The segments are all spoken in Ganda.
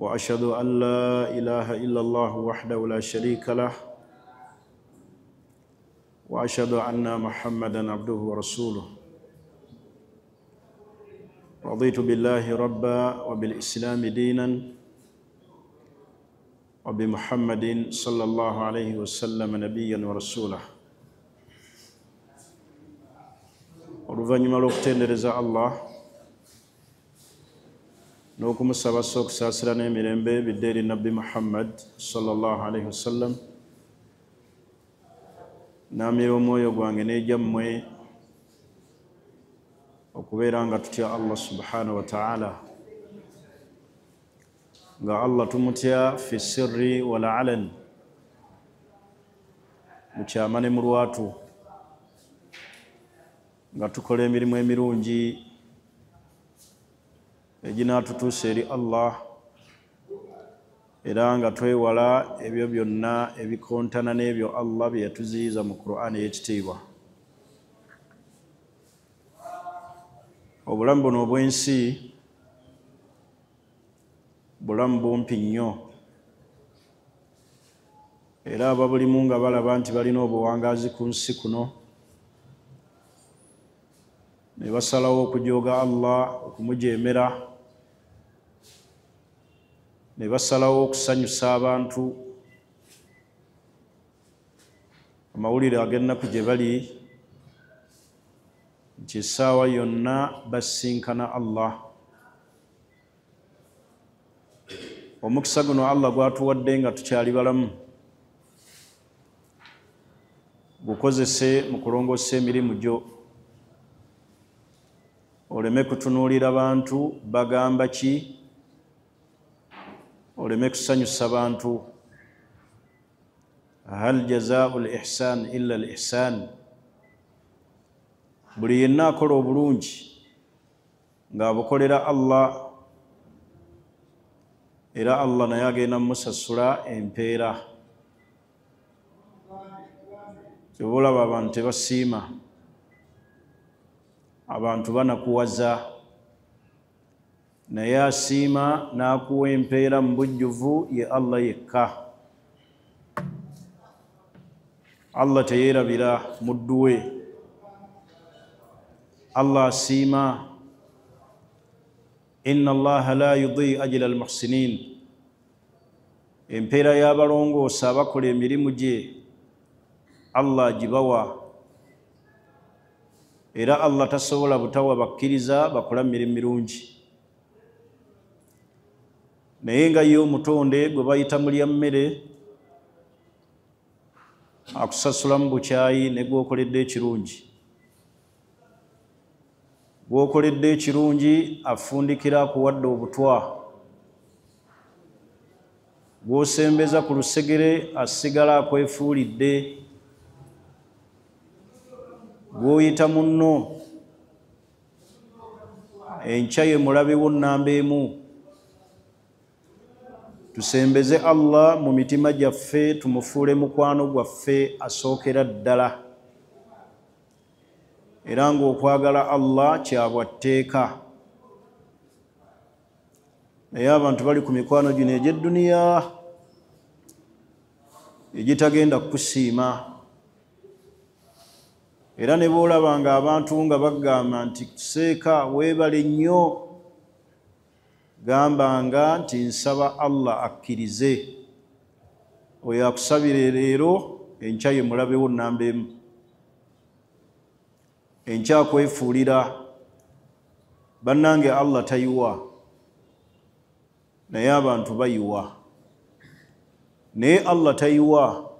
وأشهد أن لا إله إلا الله وحده لا شريك له وأشهد أن محمدا عبده ورسوله رضيت بالله ربا وبالإسلام دينا وبمحمد صلى الله عليه وسلم نبيا ورسولا oluvannyuma lw'okutendereza Allah n'okumusaba okusaasira n'emirembe bidde eri Nabbi Muhammad sallallahu alaihi wasallam naamira omwoyo gwange n'egyammwe okubeera nga tutya Allah subhanahu wa ta'ala nga Allah tumutya fi sirri wal alan mu kyama ne mu lwatu nga tukola emirimu emirungi eginaatutuusa eri Allah era nga twewala ebyo byonna ebikontana n'ebyo Allah bye yatuziyiza mu Qur'an ey'ekitiibwa. Obulamu buno obw'ensi bulamu bumpi nnyo era ababulimu nga balaba nti balina obuwangaazi ku nsi kuno ne basalawo okujooga Allah okumujeemera ne basalawo okusanyusa abantu amawulire ag'ennaku gye bali nti essaawa yonna basinkana Allah. Omukisa guno Allah gwatuwadde nga tukyali balamu gukozese mu kulongoosa emirimu gyo oleme kutunuulira bantu bagamba ki, oleme kusanyusa bantu. Hal jazaa'u al-ihsan illa al-ihsan, buli yenna akola obulungi ng'abukolera Allah era Allah naye agenda mumusasula empeera. Kyoba olaba abantu tebasiima, abantu banakuwaza, naye asiima n'akuwa empeera mu bujjuvu ye Allah yekka. Allah teyeerabira muddu we, Allah asiima. Inna Allaha la yudhi'u ajra al-muhsinin, empeera y'abalongoosa abakola emirimu gye Allah agibawa era Allah tasobola butawa bakkiriza bakola emirimu mirungi. Naye nga ye omutonde gwe bayita mulya mmere akusasula mu bukyayi ne gwokoledde ekirungi, gwokoledde ekirungi afundikira akuwadde obutwa, gwosembeza ku lusegere asigala akwefuulidde, gwoyita munno enkya ye mulabe wo nnamba emu. Tusembeze Allah mu mitima gyaffe, tumufuule mukwano gwaffe asookera ddala, era ng'okwagala Allah kya bwatteeka. Naye abantu bali ku mikwano gino egy'edduniya egitagenda kukusiima, era ne boolaba nga abantu nga bagamba nti seeka weebale nnyo, gambanga nti nsaba Allah akkirize, oyo akusabire leero enkya ye mulabewo nnamba emu, enkya akwefuulira. Bannange Allah tayiwa, naye abantu bayiwa. Naye Allah tayiwa.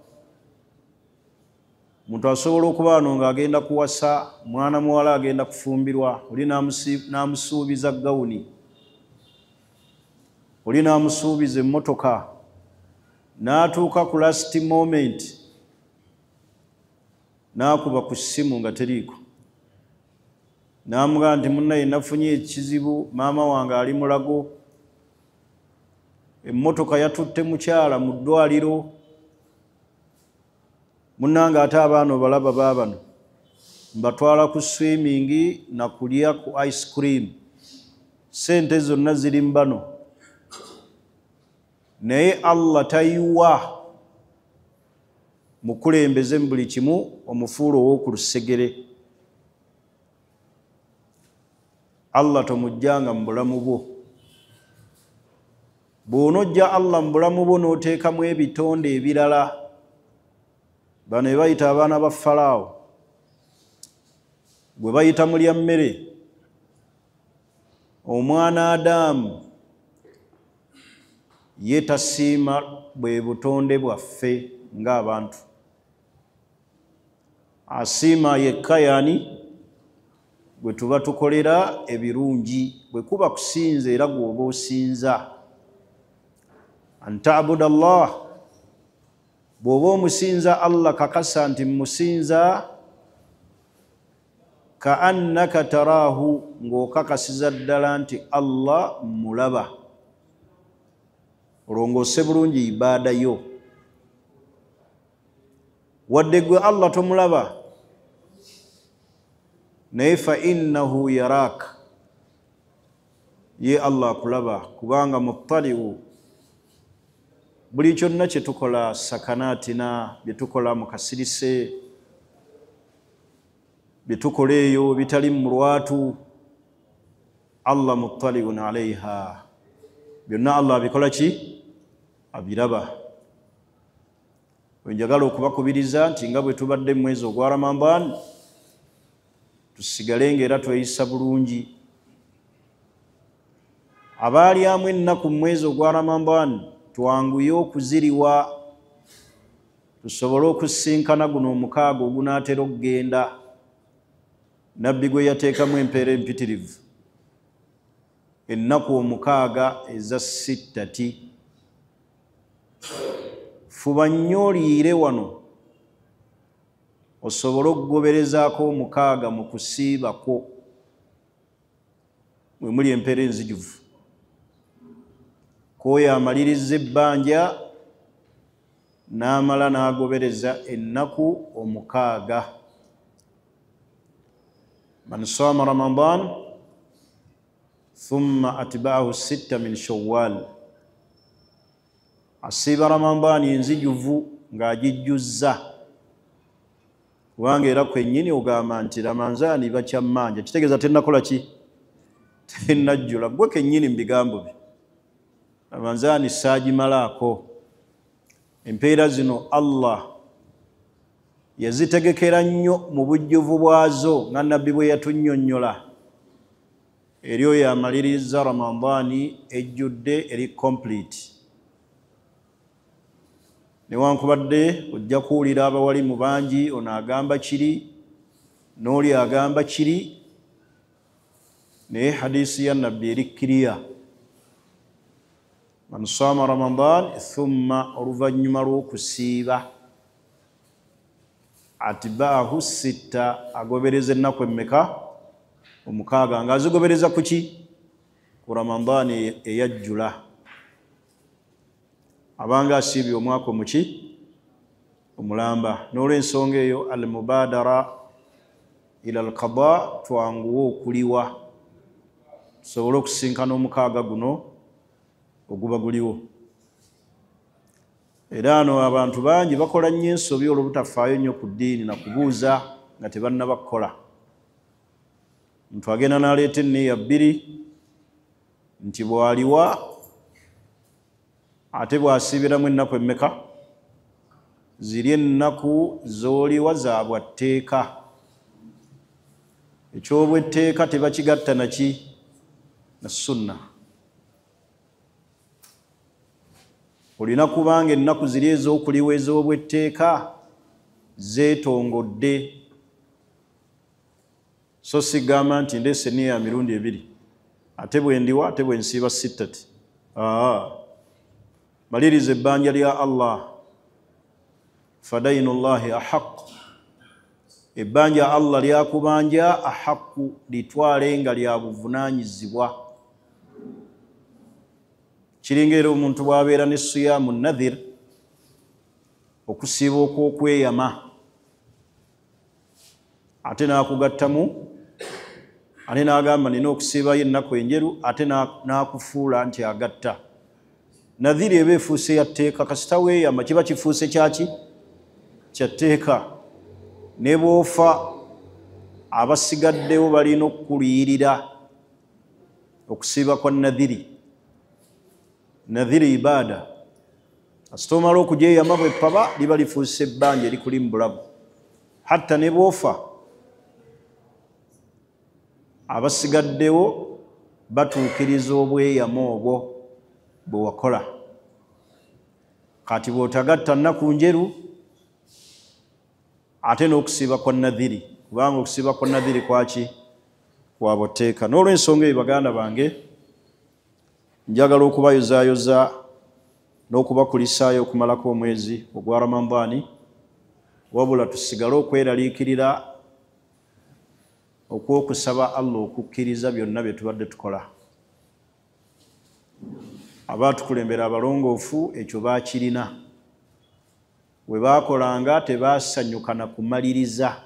Muntu asobola okuba ano ng'agenda kuwasa mwana muwala agenda kufumbirwa, oli n'amusuubiza gawuni, oli n'amusuubiza emmotoka, n'atuuka ku last moment n'akuba ku ssimu nga teriiko, n'amugamba nti munnaye nafunye ekizibu, maama wange ali mulago, emmotoka yatutte mukyala mu ddwaliro, munnange ate abaana obalaba baabano mbatwala ku swimming na kulya ku ice cream, sente zonna ziri mbano. naye Allah tayiwa mukulembeze mu buli kimu omufuula ow'oku lusegere. Allah tomujjanga mu bulamu bwo. Bw'onojja Allah mu bulamu bwo n'oteekamu ebitonde ebirala, bano be bayita abaana ba Falaawo, gwe bayita mulya mmere, omwana Adamu ye tasiima bwe butonde bwaffe ng'abantu. Asiima yekka yani gwe tuba tukolera ebirungi, bwe kuba kusinza era gw'oba osinza. Anta'buda Allah, bw'oba omusinza Allah kakasa nti musinza ka annaka taraahu, ng'okakasiza ddala nti Allah mulaba. Olongoose bulungi ibaada yo. Wadde gwe Allah tomulaba, naye fa innahu yaraak, ye Allah akulaba, kubanga muttali'u. Buli kyonna kye tukola sakanaatina, bye tukola mu kasirise, bye tukola eyo bitali mu lwatu, Allah muttali'un alayha, byonna Allah abikola ki? Abiraba. Wenjagala okubakubiriza nti nga bwe tubadde mu mwezi ogwa Ramadan, tusigalenga era tweyisa bulungi. Abaalyamu ennaku mu mwezi ogwa Ramadan, twanguye okuziriwa tusobole okusinkana guno omukaaga ogunaatera okugenda nabbi gwe yateekamu empeera empitirivu, ennaku omukaaga eza sittati. Fuba nnyo oliire wano osobole okugoberezaako omukaaga mu kusiibako mwe muli empeera enzijuvu. K'oyo amaliriza ebbanja n'amala n'agobereza ennaku omukaaga. Man saama Ramadan thumma atba'ahu sitta min Shawwal, asiiba Ramadan enzijuvu ng'agijjuzza, kubanga era kwennyini ogamba nti Ramanzaani bakyammanja, kitegeeza tennakola ki? Tennajjula. Gwe kennyini mu bigambo bye, Ramanzaani saagimalaako. Empeera zino Allah yazitegekera nnyo mu bujjuvu bwazo nga nabbi bwe yatunnyonnyola eri oyo amaliriza Ramadani ejjudde eri complete. Newankubadde ojja kuwulira abawali mu bangi, ono agamba kiri n'oli agamba kiri, naye hadisi ya nabbi eri kiriya. Man saama Ramadan thumma, oluvannyuma lw'okusiiba, atba'ahu sitta, agobereza ennaku emmeka? Omukaaga. Ng'azigobereza ku ki? Ku Ramadan eyajjula. Abanga asiibye omwaka omuki? Omulamba. N'olw'ensonga eyo al-mubaadara ila al-qada, twanguwe okuliwa tusobole okusinkana omukaaga guno oguba guliwo. Era ano abantu bangi bakola nnyo ensobi olw'obutafaayo nnyo ku ddiini na kubuuza nga tebannabakola. Omuntu agenda n'aleeta enneeya bbiri nti bw'aliwa ate bw'asiibiramu ennaku emmeka? Ziri ennaku z'oliwa za bwatteeka. Eky'obwetteeka tebakigatta naki? Na sunna. Olina kubanga ennaku ziri ez'okuliwa ez'obwetteeka zeetongodde. So sigamba nti ndeese enneeya mirundi ebiri, ate bwe ndiwa, ate bwe nsiiba sittati. Maliriza ebbanja lya Allah, fadainullahi ahaq. Ebbanja Allah lyakubanja ahaqu, litwale nga lya buvunaanyizibwa. Kiringera omuntu bw'abeera ne siyaamu nadhir, okusiiba okw'okweyama, ate n'akugattamu, ate n'agamba nina okusiibayo ennaku enjeru, ate n'akufuula nti agatta. nadhiri eba efuuse ya tteeka kasita weeyama kiba kifuuse kyaki kya tteeka ne bw'ofa abasigaddewo balina okukuliyirira okusiiba kwa nadhiri. Nadhiri ibaada kasita omala okugyeyama bwe paba liba lifuuse ebbanja erikuli mu bulago. Hatta ne bw'ofa abasigaddewo batuukiriza obweyama obwo bwe wakola. Kati bw'otagatta nnaku njeru ate n'okusiiba kwa nadhiri, kubanga okusiiba kwa nadhiri kwaki kwa butteeka. N'olw'ensonga eyo baganda bange njagala okubayozaayoza n'okubakulisaayo okumalako omwezi ogwa Ramadhaani, wabula tusigale okweraliikirira okwokusaba Allah okukkiriza byonna bye tubadde tukola. Abaatukulembera abalongoofu ekyo baakirina, we baakolanga tebaasanyuka na kumaliriza,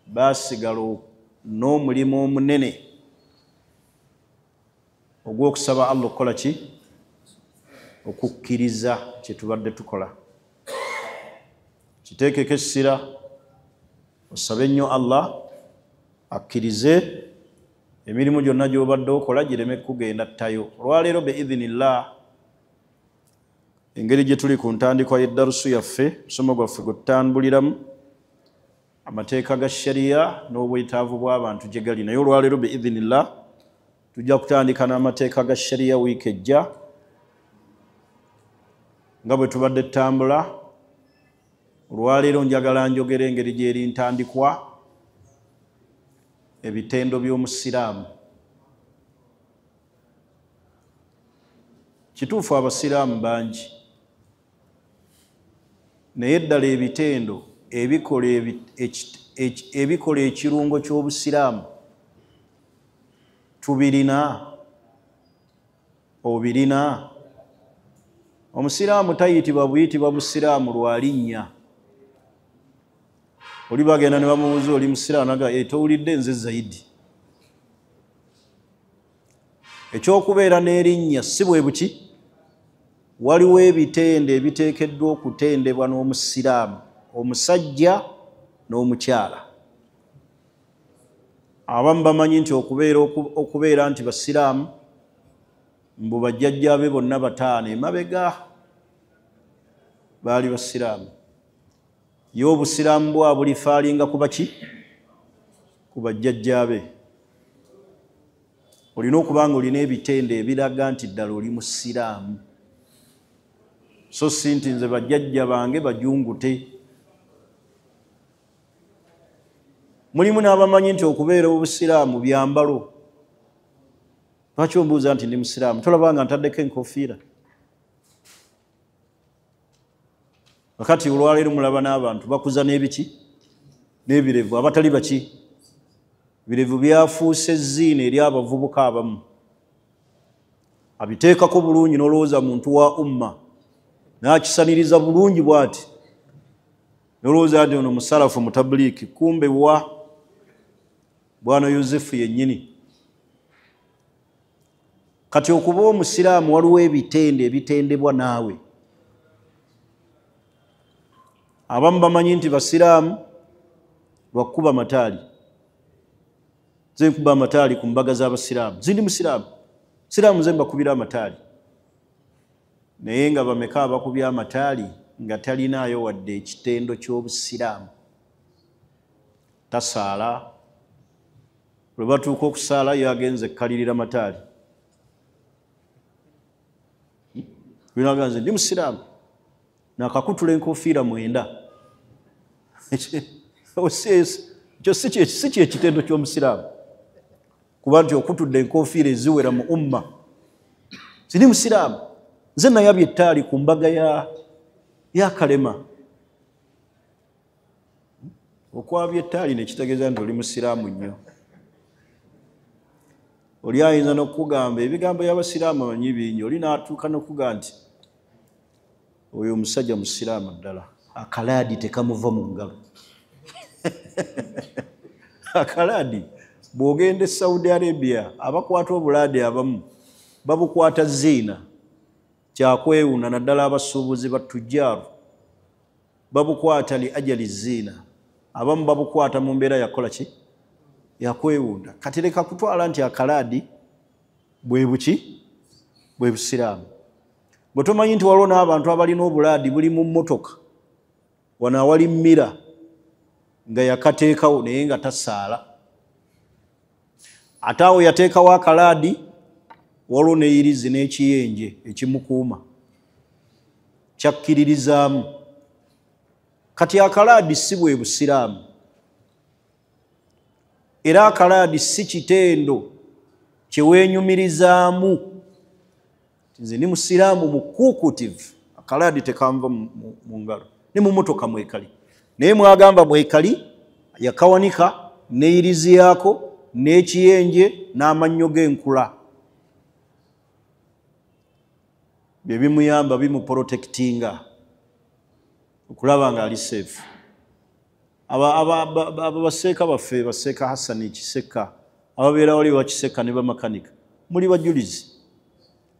baasigala n'omulimu omunene ogw'okusaba Allah okukola ki? Okukkiriza kye tubadde tukola. Kiteekeko essira, osabe nnyo Allah akkirize emirimu gyonna gy'obadde okola gireme kugenda ttayo. Olwaleero biidhinillah, engeri gye tuli ku ntandikwa y'eddarusu yaffe, musomo gwaffe gwe tutambuliramu, amateeka ga shariya n'obwetaavu bw'abantu gye gali. Naye olwaleero biidhinillah tujja kutandika n'amateeka ga shariya wiiki ejja nga bwe tubadde tutambula. Olwaleero njagala njogera engeri gy'eri ntandikwa ebitendo by'omusiraamu. Kituufu abasiraamu bangi, naye ddala ebitendo ebikola ekirungo ky'obusiraamu tubirina obirina. Omusiraamu tayitibwa buyitibwa busiraamu lwa linnya. Oli bagenda ne bamubuuza oli musiraamu naga towulidde nze Zaidi. Ekyokubeera n'erinnya si bwe buki, waliwo ebitende ebiteekeddwa okutendebwa n'omusiraamu, omusajja n'omukyala. Abamu bamanyi nti okubeera nti basiraamu mbu bajjajjaabe bonna bataano emabega baali basiraamu. Ye obusiraamu bwabwe bulifaalinga kuba ki? Ku bajjajjaabe. Olina okuba nga olina ebitende ebiraga nti ddala oli musiraamu, so si nti nze bajjajja bange bajungute. Mulimu n'abamanyi nti okubeera obusiraamu byambalo. Lwaki ombuuza nti ndi musiraamu? Tolaba nga ntaddeko enkofiira? Wakati olwaleero mulaba n'abantu bakuza n'ebiki? N'ebirevu. Abatali baki? Birevu byafuuse ezziina eri abavubuka abamu. Abiteekako bulungi n'olowooza muntu wa umma, n'akisaniriza bulungi bw'ati, n'olowooza nti ono musalafu mutabuliiki, kumbe wa Bwana Yozefu yennyini. Kati okuba omusiraamu waliwo ebitende ebitendebwa naawe. Abamu bamanyi nti basiraamu lwakuba mataali. Nze nkuba amataali ku mbaga z'abasiraamu. Zindi musiraamu. Siraamu nze mbakubira amataali. Naye nga bameka abakubya amataali nga talinaayo wadde ekitendo ky'obusiraamu. Tasaala. Lwe batuuka okusaala yagenze ekkalirira mataali. Binaga nze ndi musiraamu. Nakakutula enkofiira 9. Ekyo si kyekitendo ky'omusiraamu. Kuba nti okutudde enkofiira eziwera mu umma. Sindi musiraamu. Nze nayabye ettaali ku mbaga ya Kalema. Okwabya ettaali nekitegeeza nti oli musiraamu nnyo. Oli ayinza n'okugamba ebigambo by'abasiraamu amanyi bingi. Oli n'atuuka n'okuga nti oyo omusajja musiraamu ddala. Akalaadi tekamuva mu ngalo. Akalaadi bw'ogenda e Saudi Arabia abakwata obulaadi abamu babukwata ziina. kyakwewuuna naddala abasuubuzi batujjaaru babukwata li ajali ziina abamu babukwata mu mbeera yakola ki yakwewuunda kati leka kutwala nti akalaadi bwe buki bwe busiraamu bwe tomanyi nti waliwo n'abantu abalina obulaadi buli mu mmotoka wano awali mmira nga yakateekawo naye nga tasaala ate awo yateekawo akalaadi waliwo n'eyirizi n'ekiyenje ekimukuuma kyakkiririzaamu kati akalaadi si bwe busiraamu era akalaadi si kitendo kyeweenyumirizaamu nze ndi musiraamu mukuukutivu akalaadi tekanva mu ngalo ne mu motoka mwekali naye mwagamba mwekali yakawanika n'eyirizi yaako n'ekiyenje n'amannyo g'enkula bye bimuyamba bimuprotectinga okulaba nga ali safe abaseeka baffe baseeka Hasani Kiseka ababeera wali wakiseka ne bamakanika muli bajulizi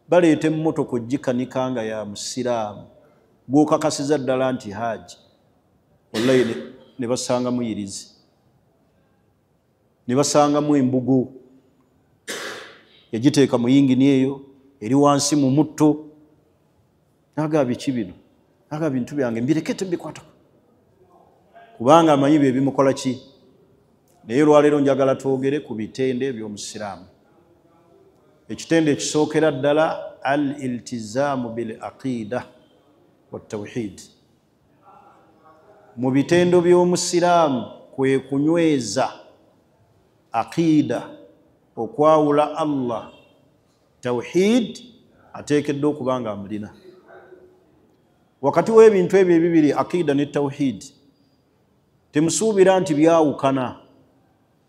baleeta emmotoka ogikanika nga ya musiraamu gw'okakasiza ddala nti haaji wallahi ne basangamu yirizi ne basangamu embugo yagiteeka mu yingini eyo eri wansi mu mutto naga biki bino naga bintu byange mbirekete mbikwatako kubanga amanyi bye bimukola ki naye olwaleero njagala twogere ku bitende by'omusiraamu ekitende ekisookera ddala al iltizaamu bil aqida wa tawhid mu bitendo by'omusiraamu kwe kunyweza aqida okwawula Allah tawhid ateekeddwa okuba nga amulina wakati w'ebintu ebyo ebibiri aqida ne tawhid temusuubira nti byawukana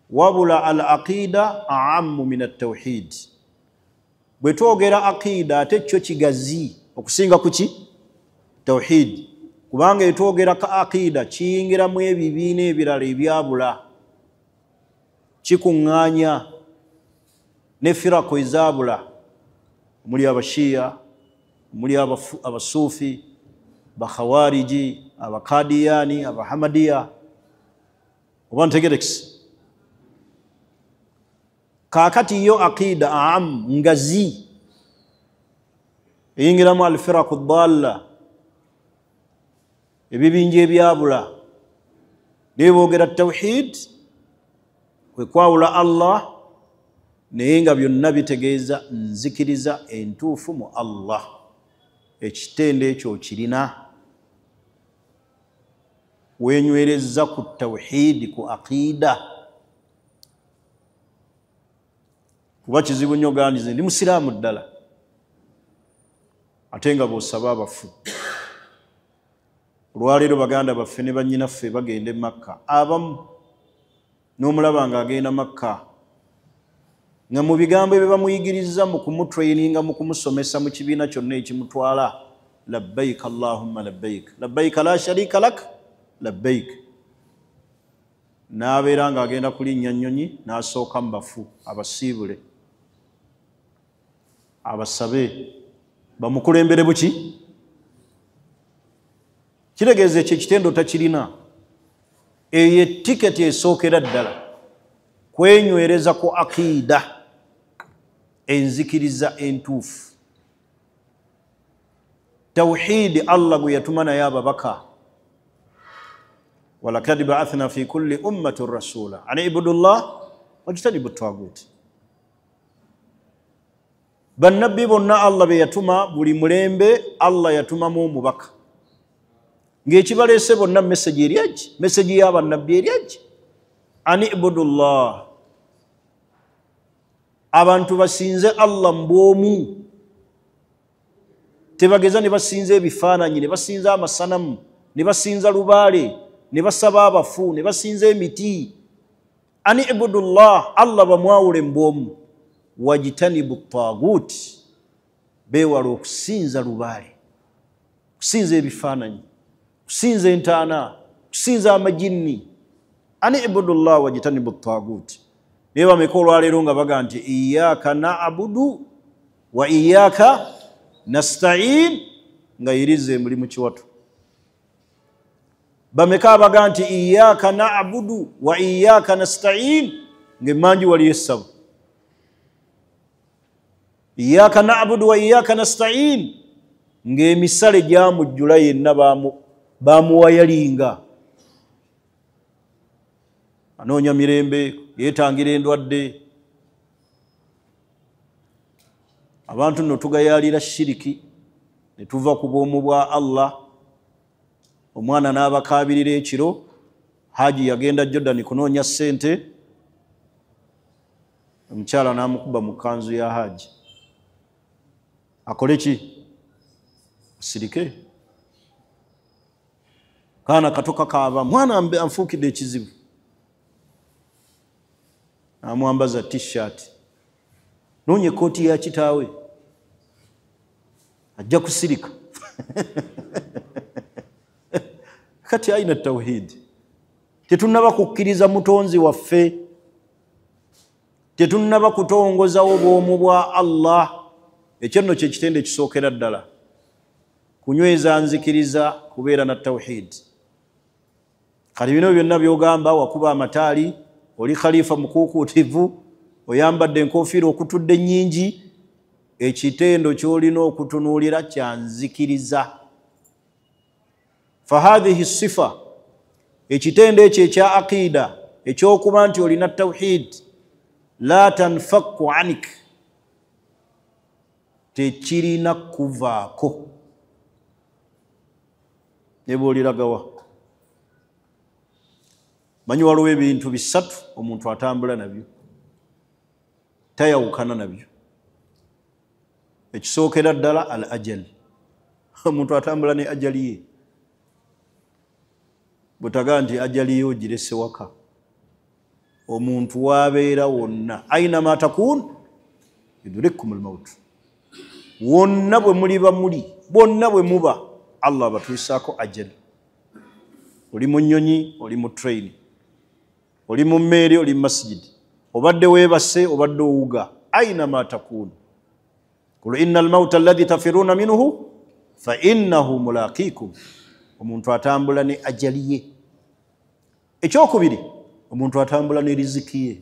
wabula al aqida a'ammu min at-tawhid bwe twogera aqida ate kyo kigazi okusinga kuki tawhid kubanga etwogera ka aqida kiyingiramu ebibiina ebirala ebyabula kikuŋŋaanya ne firako ezaabula omuli abashiya omuli abasuufi bakhawariji abakadiyani abahamadiya oba ntegerekisi kakati yo aqida aam ngazi eyingiramu alfiraku dalla ebibinja ebyabula naye boogera tawhid kwe kwawula Allah naye nga byonna bitegeeza nzikiriza entuufu mu Allah ekitende ekyo kirina wenywereza ku tawhid ku aqida kuba kizibu nnyo gandize ndi musiraamu ddala ate nga bw'osaba abafu olwaleero baganda baffe ne bannyinaffe bagenda e Makka abamu n'omulaba ng'agenda Makka nga mu bigambo ebyo bamuyigiriza mu kumutraininga mu kumusomesa mu kibiina kyonna ekimutwala labbaik allahumma labbaik labbaik la sharika lak labbaik n'abeera ng'agenda kulinnya nnyonyi n'asooka mu bafu abasiibule abasabe bamukulembere buki kitegeeza ekyo ekitendo takirina eyo etiketi esookera ddala kwenywereza ku aqida enzikiriza entuufu tawhidi Allah gwe yatuma naye ababaka walakad ba'athna fi kulli ummatin rasula an ibudu llah wajtanibu at-taghut bannabbi bonna Allah be yatuma buli mulembe Allah yatumamu omubaka ng'ekibaleese bonna message eryaki message y'abannabbi eryaki an ibudu llah abantu basinze Allah mbwomu tebageza ne basinza ebifaananyi ne basinza amasanamu ne basinza lubaale ne basaba abafu ne basinza emiti an ibudu llah Allah bamwawule mbwomu wajitanibu at-taghut beewala okusinza lubaale okusinza ebifaananyi kusinza entaana kusinza amajinni an ibudu llah wajitanibu at-taghut naye bameka olwaleero nga baga nti iyyaka na'budu wa iyyaka nasta'in nga yirize mulimu kiwatu. Bameka abaga nti iyyaka na'budu wa iyyaka nasta'in ngemanji wali yesabu. Iyyaka na'budu wa iyyaka nasta'in ng'emisale gyamujjula yenna bamuwayalinga. Anoonya mirembe, yeetangira endwadde. Abantu nno tugayaalira shiriki ne tuva ku bwomu bwa Allah. Omwana n'abakaabirira ekiro, Haji yagenda Jordan kunoonya ssente, omukyala n'amukuba mu kanzu ya Haji. Akole ki? Asirike. Kaana katoka kaaba, mwana anfuukidde ekizibu. Amwambaza t-shirt. Noonye kooti ya kitaawe. Ajja kusirika. Kati aina tawhid. Tetunnaba kukkiriza mutonzi waffe. Tetunnaba kutongoza obwomu bwa Allah. Ekyo nno kye kitende kisookera ddala. Kunyweza nzikiriza kubeera na tawhid. Kati bino byonna by'ogamba wakuba amataali, oli khalifa mukuukuutivu, oyambadde enkofiira okutudde nnyingi, ekitendo ky'olina okutunuulira kya nzikiriza. Fahadhihi sifa, ekitendo ekyo ekya aqida, ekyokuba nti olina tawhid, la tanfakku anik, tekirina kuvaako. Ne bw'oliragawa. Manyi waliwo ebintu bisatu omuntu atambula nabyo, tayawukana nabyo. Ekisookera ddala al ajal. Omuntu atambula ne ajali ye. Butaga nti ajali yo girese waka. Omuntu wabeera wonna, aina ma takun yudrikum al-maut. Wonna bwe muliba muli, bonna bwe muba, Allah batuisaako ajali. Oli mu nnyonyi, oli mu train, oli mu mmeeri, oli mu masjid, obadde weebase, obadde owuga, aina ma takun. Qul inna al-mauta alladhi tafiruna minhu fa innahu mulaqikum. Omuntu atambula ne ajali ye. Ekyokubiri, omuntu atambula ne riziki ye.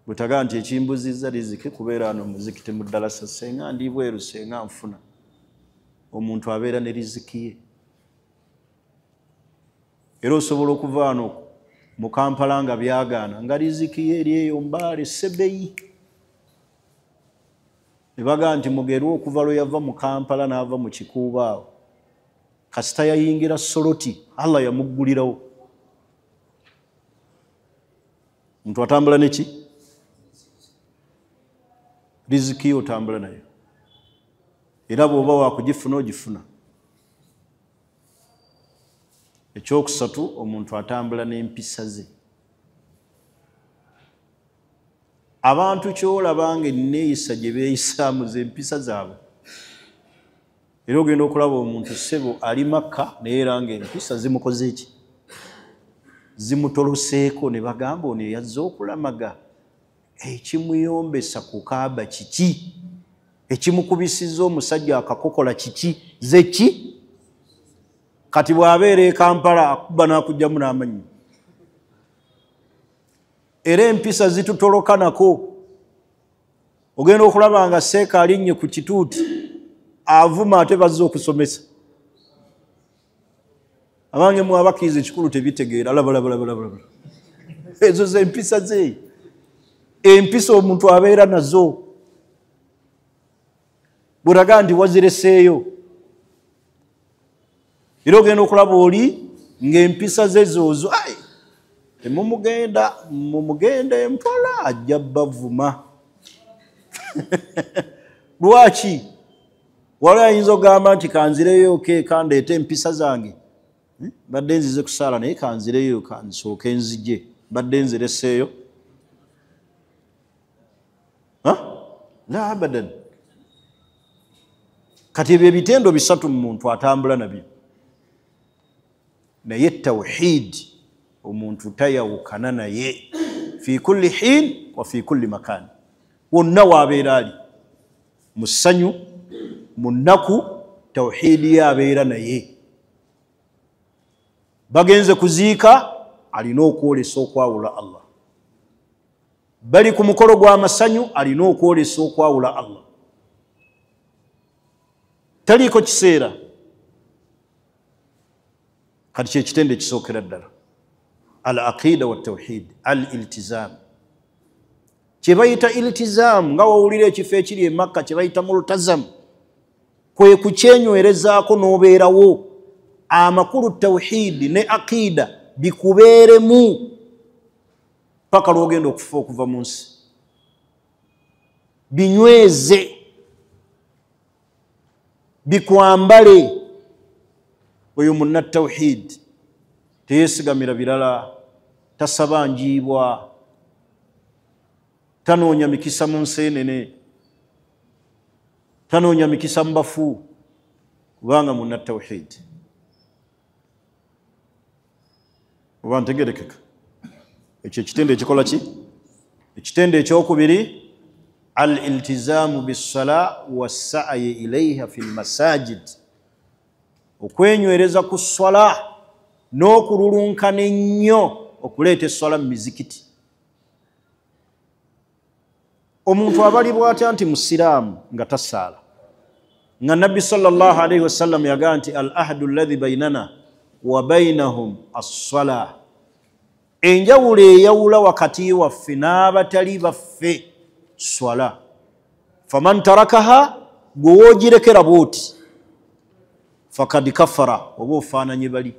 Butaga nti ekimbuzizza riziki kubeera ano muzikiti mu ddalasa senga ndi bweru senga nfuna. Omuntu abeera ne riziki ye. Era osobola okuva ano mu Kampala nga byagaana nga riziki ye eri eyo Mbale Sebeyi. Ne baga nti mugerwa okuva lwe yava mu Kampala n'ava mu Kikuubaawo, kasita yayingira Soroti, Allah yamuggulirawo. Omuntu atambula neki? Riziki otambula nayo. Era bw'oba wakugifuna ogifuna. Ekyokusatu, omuntu atambula n'empisa ze. Abantu kyolabanga enneeyisa gye beeyisaamu ze empisa zaabwe. Era ogenda okulaba omuntu ssebo ali Makka naye era ng'empisa zimukoze eki? Zimutoloseeko ne bagamba ono yazze okulamaga. Ekimuyombesa ku Kaaba kiki? Ekimukubisizza omusajja akakokola kiki? Ze ki? Kati bw'abeera e Kampala akuba n'akugyamu n'amanyi. Era empisa zitutolokanako. Ogenda okulaba nga seeka alinnye ku kituuti, avuma ate bazze okusomesa. Abange mu abakkiriza ekikulu tebitegeera. Labalabala. Ezo ze empisa ze. Empisa omuntu abeera nazo. Buraga nti wazireseeyo. Era ogenda okulaba oli ng'empisa ze zoozo. Mumugenda empola ajja bavuma. Lwaki? Wali ayinza ogamba nti kanzireyo kandeete empisa zange. Badde nzize kusaala naye kanzireyo kansooke nzije. Badde nzireseeyo. La abadan. Kati ebyo ebitendo bisatu mu muntu atambula nabyo. Naye tawhid omuntu tayawukana naye fi kulli hin wa fi kulli makan. Wonna waabeera ali. musanyu munaku tawhidi yabeera naye bagenze kuziika alina okwolesa okwawula Allah bali ku mukolo gwa masanyu alina okwolesa okwawula Allah taliiko kiseera kati kyekitende ekisookera ddala al aqida wa tawhid al iltizam kyebayita iltizam nga wawulira ekifo ekiri e Makka kyebayita multazam kwe kukyenywerezaako n'obeerawo amakulu tawhid ne aqida bikubeeremu paka lwogenda okufa okuva mu nsi binyweze bikwambale oyo munna tawhid teyesigamira birala tasaba njiibwa tanoonya mikisa mu nseenene tanoonya mikisa mu bafu kubanga munna tawhid oba ntegerekeka ekyo ekitende ekikola ki ekitende ekyokubiri al iltizamu bissala wassa'yi ilayha fil masajid okwenywereza ku swala n'okululunkana ennyo okuleeta esswala mu mizikiti omuntu abalibwa atya nti musiraamu nga tasaala nga nabbi sallallahu alayhi wasallam yagaa nti al ahdu alladhi bainana wa bainahum as-sala enjawulo eyawula wakati waffe n'abatali baffe swala faman tarakaha gwe woogirekera bwoti fakad kafara oba ofaananye bali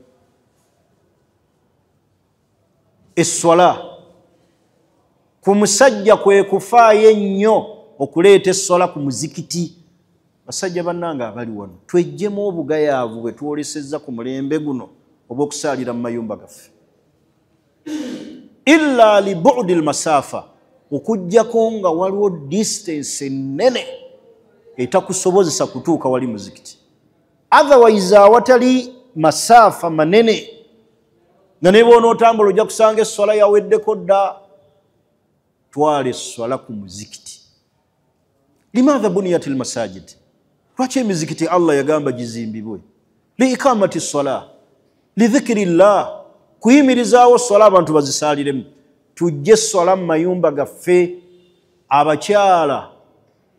esswala ku musajja kwe kufaayo ennyo okuleeta esswala ku muzikiti basajja bannange abali wano twejjemu obugayaavu bwe twolesezza ku mulembe guno oba okusaalira mu mayumba gaffe illa li bu'di lmasaafa okujjako nga waliwo distance ennene etakusobozesa kutuuka wali muzikiti otherwise awatali masaafa manene nga ne bw'onootambula ojja kusanga esswala yaweddeko dda twala esswala ku muzikiti limaadha buniyat lmasajid lwaki emizikiti Allah yagamba gizimbibwe liikamati ssala lidhikiri llah kuyimirizaawo swala abantu bazisaaliremu tujje esswala mu mayumba gaffe abakyala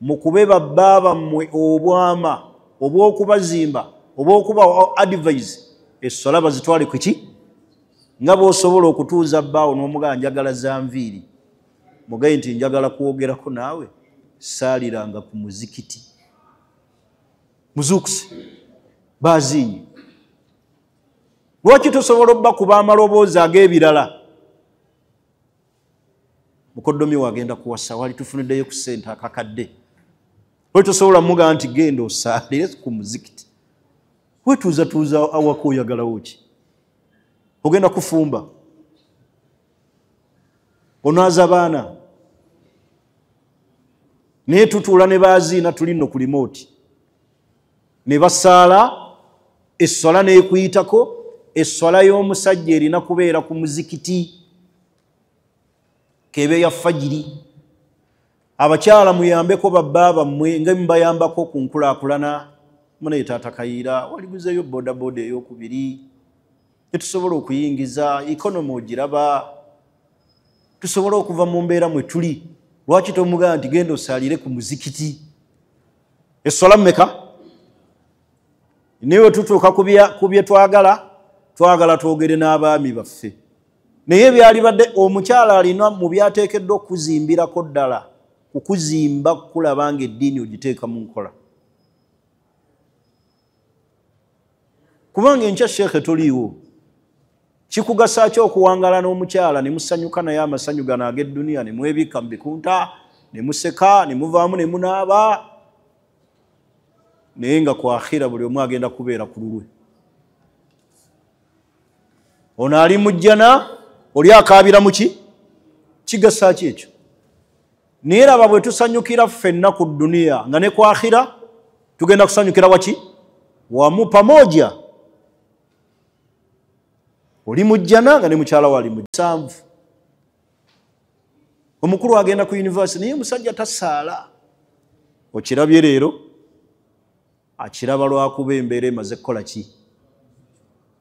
mukube babba bammwe obwama obw'okubazimba obw'okuba advise esswala bazitwale kuki nga bw'osobola okutuuza bbaawo n'omugaa njagala za nviiri mugaye nti njagala kwogerako naawe saaliranga ku muzikiti muzuukuse baazinye lwaki tosobola obbakuba amaloboozi ag'ebirala mukoddomi wagenda kuwasa wali tufuniddeyo ku ssente akakadde lwaki tosobola mugaa nti genda osaalire ku muzikiti wetuuzatuuza awaka oyagalawo ki ogenda kufumba onaaza baana naye tutuula ne baaziina tuli nno ku limooti ne basaala esswala n'ekuyitako esswala y'omusajja erina kubeera ku muzikiti kebe ya fajiri abakyala muyambeko babba bammwe nga mubayambako ku nkulaakulana munaye taata kayiira waliguzeeyo bodaboda ey'okubiri tetusobola okuyingiza ikonomi ogiraba tusobola okuva mu mbeera mwe tuli lwaki tomugaa nti genda osaalire ku muzikiti esswala mmeka naye tutuuka ku bye twagala twogere n'abaami baffe naye byali badde omukyala alina mu byateekeddwa okuzimbirako ddala kukuzimba kulaba nga eddiini ogiteeka mu nkola kubanga enkya sheekhe toliiwo kikugasa ki okuwangala n'omukyala ne musanyuka naye amasanyu gano ag'edduniya ne mwebikka mu bikunta ne museka ne muvaamu ne munaaba naye nga ku akhira buli omu agenda kubeera ku lulwe ono ali mu jjana oli akaabira mu ki kigasa ki ekyo naye raba bwe tusanyukira ffenna ku dduniya nga ne ku akhira tugenda kusanyukira waki wamu pamoja oli mu jjana nga ne mukyala wali mu sanvu omukulu agenda ku yunivasite naye musajja tasaala okirabye leero akiraba lwakuba embeera emaze kukola ki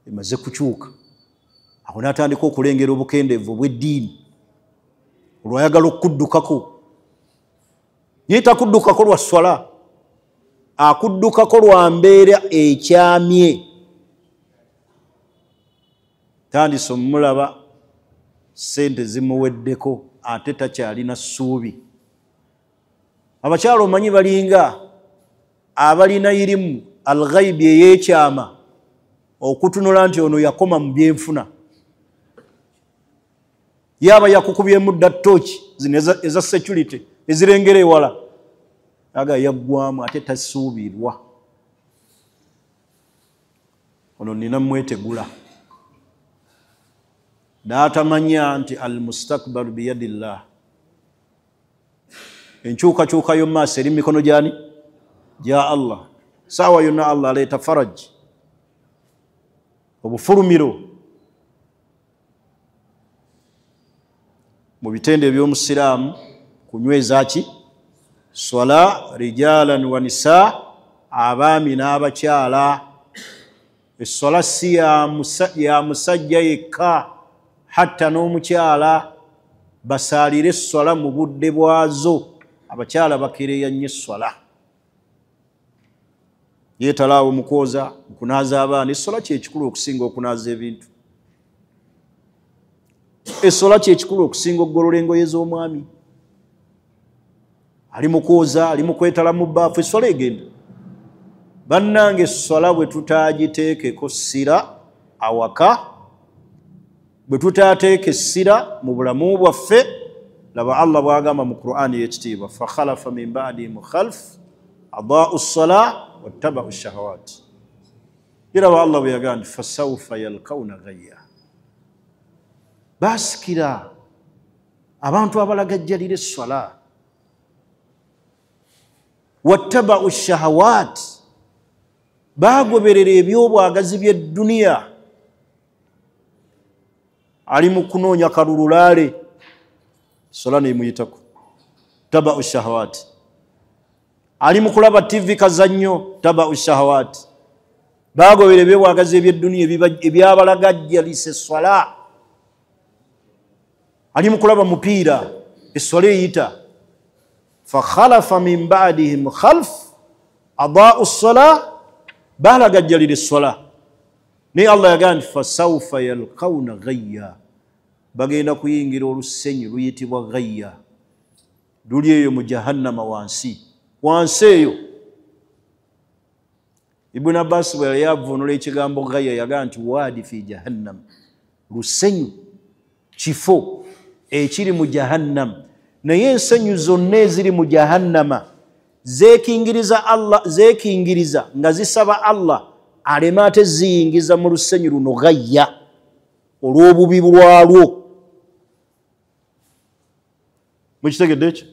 emaze kukyuka awo n'atandika okulengera obukendeevu bw'eddiini olwayagala okuddukako naye takuddukako lwa swala akuddukako lwa mbeera ekyamye tandise omulaba sente zimuweddeko ate takyalina ssuubi abakyala omanyi balinga abalina irimu alghaibi ey'ekyama okutunula nti ono yakoma mu byenfuna yaba yakukubyemu dda tooki zino eza security ezirengera ewala aga yaggwamu ate tasuubirwa ono nina mwetegula n'atamanya nti almustakbalu biyadillah enkyukakyuka yo maaso eri mikono gyani gya Allah saawa yonna Allah aleeta faraji obufulumiro mu bitende eby'omusiraamu kunyweza ki swala rijalan wa nisa abaami n'abakyala essola si ya musajja yekka hatta n'omukyala basaalire essola mu budde bwazo abakyala bakereya nnyo essola yeetalaawo mu kwoza okunaaza abaana essola kyekikulu okusinga okunaaza ebintu essola kyekikulu okusinga okugolola engoye z'omwami ali mu kwoza ali mu kwetala mu bbaafu essola egenda bannange essola bwe tutagiteekeko ssira awaka bwe tutaateeka essira mu bulamu bwaffe laba Allah bw'agamba mu Qur'ani y'ekitiibwa fakhalafa min ba'dihim khalf adaa'u ssola wattaba'u shahawaat biraba Allah bwe yagamba nti fasawfa yalqawna ghayya baasikira abantu abalagajjalira essola wattaba'u shahawaat baagoberera ebyobwagazi by'edduniya ali mu kunoonya kalululaale sola neemuyitako taba'u shahawaati ali mu kulaba tv kazannyo taba'u shahawaati baagobera ebyobwagazi eby'edduniya ebyabalagajjalisa essola ali mu kulaba mupiira essola eyita fakhalafa min ba'dihim khalf adaa'u ssola baalagajjalira essola naye Allah yagamba nti fasawfa yalqawna ghayya bagenda kuyingira olusenyi luyitibwa ghayya luli eyo mu jahannama wansi eyo Ibn Abbas bwe yavunula ekigambo ghayya yagamba nti waadi fi jahannam lusenyu kifo ekiri mu jahannam naye ensenyu zonna eziri mu jahannama zeekingiriza nga zisaba Allah aleme ate ziyingiza mu lusenyu luno ghayya olw'obubi bwalwo mukitegedde ekyo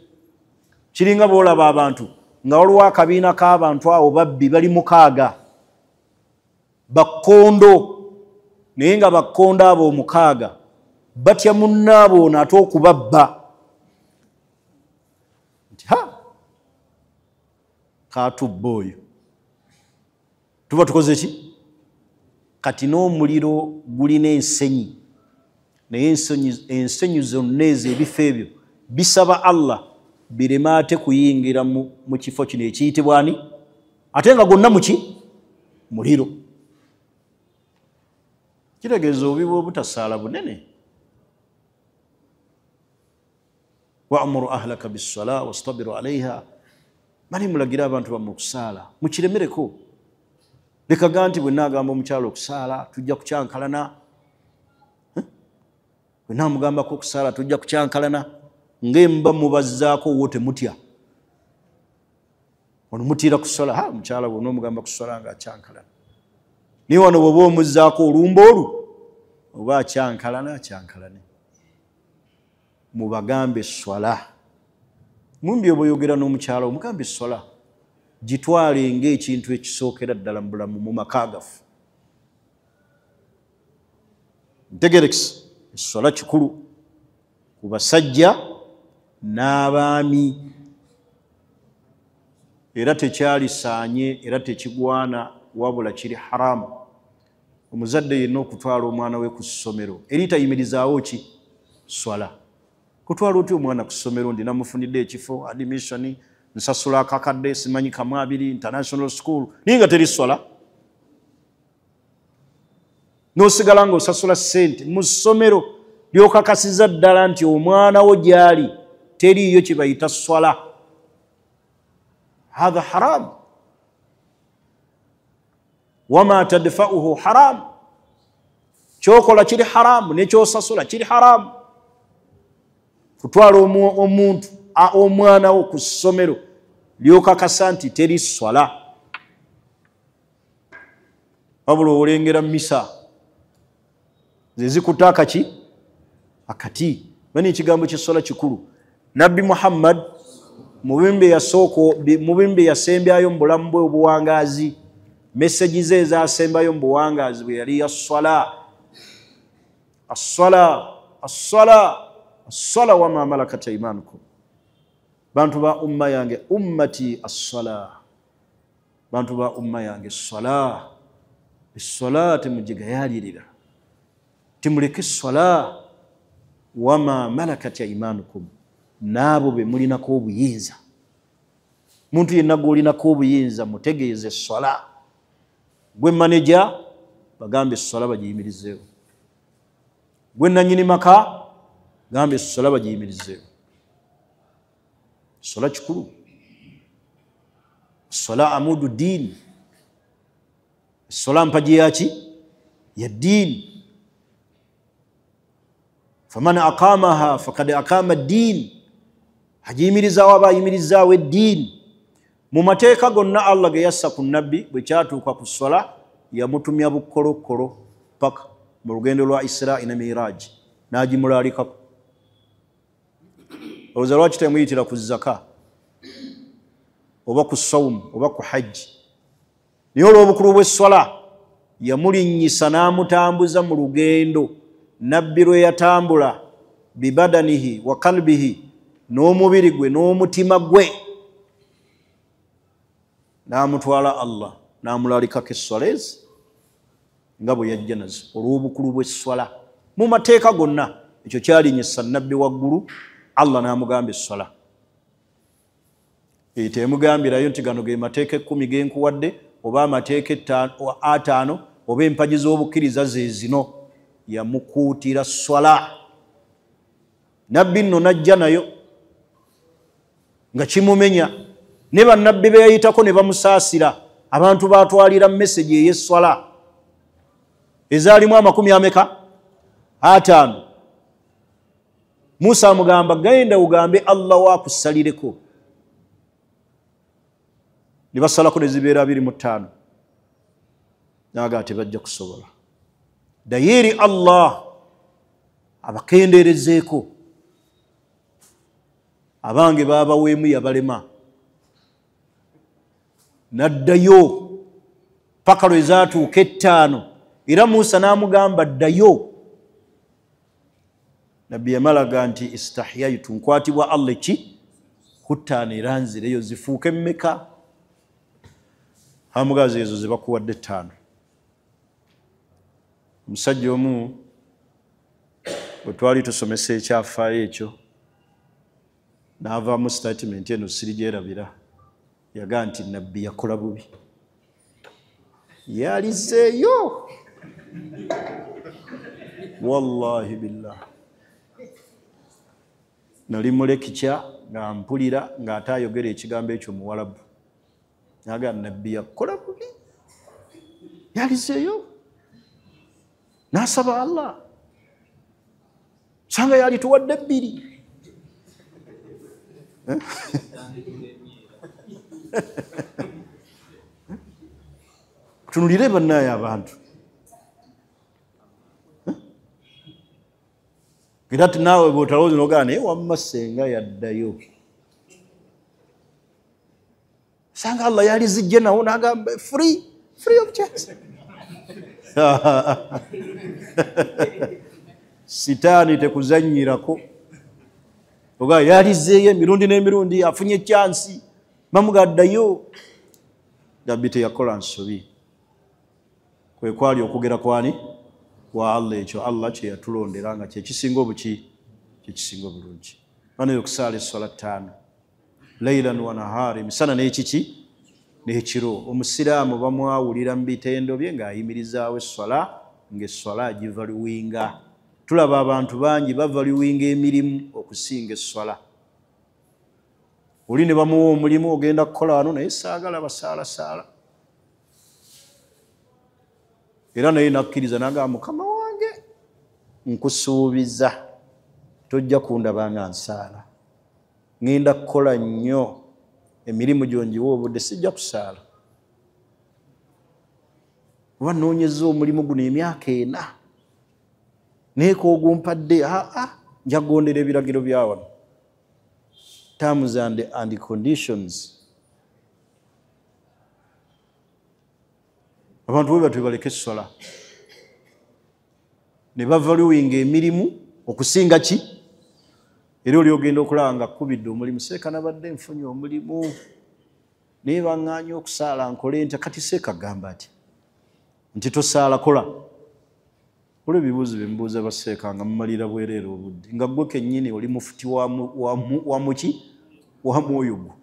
kiringa boolaba abantu nga waliwo akabiina k'abantu awo babbi bali mukaaga bakkondo naye nga bakkondo abo omukaaga batya munnaabo ono ate okubabba nti kaatubba oyo tuba tukoze ki kati n'omuliro gulina ensenyi naye ensenyi zonna ezo ebifo ebyo bisaba Allah bireme ate kuyingira mu kifo kino ekiyitibwa ani ate nga gonna muki muliro kitegeeza obubi bw'obutasaala bunene wa'muru ahlaka bis-salaa wastabiru alayha mani mulagira abantu bammwe okusaala mukiremereko lekaga nti bwe naagamba omukyalo okusaala tujja kukyankalana bwe naamugambako okusaala tujja kukyankalana ng'emba mubazzaako wo temutya ono mutiira kusola mukyala bwe onoomugamba kusola ngaakyankalana naye wano bw'oba omuzzaako olumba olu oba akyankalane mubagambe eswala mumbi oba oyogera n'omukyala omugambe eswala gitwale ng'ekintu ekisookera ddala mu bulamu mu maka gaffe ntegerekisa eswala kikulu ku basajja n'abaami era tekyalisaanye era tekigwana wabula kiri haramu omuzadde yenna okutwala omwana we ku ssomero eri tayimirizaawo ki swala kutwala otya omwana ku ssomero ndinamufunidde ekifo admission nsasula akakadde simanyi kamu abiri international school naye nga teri swala n'osigala nga osasula ssente mu ssomero lyokakasiza ddala nti omwana wo gyali teriiyo kye bayita swala hatha haram wama tadfa'uhu haram kyokola kiri haramu nekyosasula kiri haramu kutwala omuntu omwana wo ku ssomero lyokakasa nti teri swala wabula olengera misa zezikutaaka ki akati bani ekigambo ky'essola kikulu nabbi Muhammad mubimbe yasembyayo mu bulamu bwe obuwangaazi meseji ze ezasembayo mu buwangaazi bwe yali yassala assala wama malakat aymanukum bantu ba umma yange ummati assala bantu ba umma yange ssala essola temugigayalirira timuleke essola wama malakat aymanukum naabo be mulinako obuyinza muntu yenna gw'olinako obuyinza mutegeeze essola gwe maneja bagambe essola bagiyimirizeewo gwe nannyini maka gambe essola bagiyimirizeewo essola kikulu essola amudu ddiini essola mpagi yaki ya ddiini faman aqamaha fakad aqama ddiini agiyimirizaawo aba ayimirizaawo eddiini mu mateeka gonna Allah ge yassa ku nabbi bwe kyatuuka ku ssola yamutumya bukkolokolo paka mu lugendo lwa Israa ne Miraj n'agimulaalikako olowooza lwaki temuyitira ku zaka oba ku sawumu oba ku hajji naye olw'obukulu bw'essola yamulinnyisa n'amutambuza mu lugendo nabbi lwe yatambula bibadanihi wa kalbihi n'omubiri gwe n'omutima gwe n'amutwala Allah n'amulalikako essola ezi nga bwe yajja nazo olw'obukulu bw'essola mu mateeka gonna ekyo kyalinyisa nabbi waggulu Allah n'amugamba essola temugambirayo nti gano ge mateeka 10 ge nkuwadde oba amateeka 5 oba empagi z'obukkiriza ze zino yamukuutira swala nabbi nno najja nayo nga kimumenya ne bannabbi be yayitako ne bamusaasira abantu batwalira message ey'eswala ezaalimu 50 Musa amugamba genda ugambe Allah wakusalireko ne basalako ne zibeera 25 naga tebajja kusobola dayiri Allah abakenderezeeko abange baba weemu yabalema naddayo paka lwe zaatuuka 5 era Musa n'amugamba ddayo nabbi yamalaga nti istahyaitu nkwatibwa Allah ki kuttaana era nzireyo zifuuke mmeka hamugazi ezo zibakuwadde 5 omusajja omu bwe twali tusomesa ekyafaayo ekyo n'avaamu statement eno sirigyerabira yagaa nti nabbi yakola bubi yalizeeyo wallahi billah nali mulekikya nga mpulira ng'ate ayogera ekigambo ekyo muwalabu nagaa nabbi yakola bubi yalizeeyo n'asaba Allah sanga yalituwadde 2 tunulire bannaye abantu era ti naawe bw'otalowooza n'ogaa naye wamma senga yaddayo sanga Allah yalizijje nawo n'agamba free of charge sitaani tekuzannyirako ogaa yalizeeyo emirundi n'emirundi afunye chansi bamugaddayo gabbi teyakola nsobi kwe kwali okugera kwani kwa Allah ekyo Allah kye yatulondera nga kyekisinga obuki kyekisinga obulungi bano okusaala eswala 5 laylan wa nahari misana n'ekiki n'ekiro omusiraamu bamwawulira mu bitendo bye ng'ayimirizaawo eswala ng'eswala agivaluwinga tulaba abantu bangi bavaluwinga emirimu okusinga eswala oli ne bamuwa omulimu ogenda kukola wano naye saagala basaalasaala era naye nakkiriza nagamba mukama wange nkusuubiza tojja kundaba nga nsaala ngenda kukola nnyo emirimu gyonjiwa obudde sijja kusaala oba noonyeza omulimu guno emyaka 4 naye koogumpadde njagondera ebiragiro bya wano terms and conditions abantu bwe batwe baleke essola ne bavaluwinga emirimu okusinga ki era oli ogenda okulaba nga kkubidde omulimu seeka nabadde nfunye omulimu naye baŋŋaanya okusaala nkole ntya kati seeka gamba ati nti tosaala kola olwo ebibuuzo bye mubuuza baseeka nga mumalira bwereere obudde nga gwe kennyini oli mufuti wa muki wa mwoyo gwo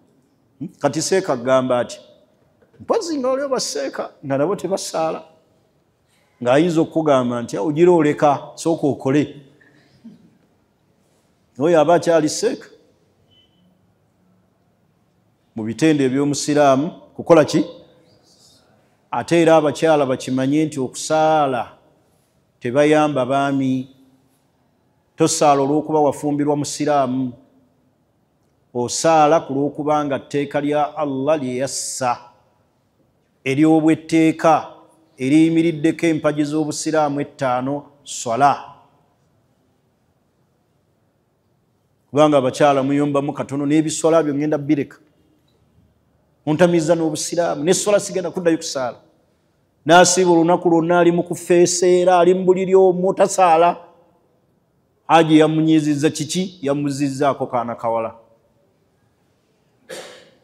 kati seeka gamba ati mpozi nga oli baseeka nga nabo tebasaala ng'ayinza okukugamba nti ogira oleka sooka okole oyo aba akyali seeka mu bitendo eby'omusiraamu kukola ki ate era abakyala bakimanye nti okusaala tebayamba baami tosaala olw'okuba wafumbirwa musiraamu osaala ku lw'okubanga tteeka lya Allah lye yassa ery'obwetteeka eriyimiriddeko empagi z'obusiraamu 5 swala kubanga abakyala muyombamu katono n'ebiswala byo ngenda bireka muntamiza n'obusiraamu n'eswala sigenda kuddayo kusaala n'asiiba olunaku lwonna ali mu kufeeseera ali mu buliri omwo tasaala haji yamunyizizza kiki yamuzizzaako kaana kawala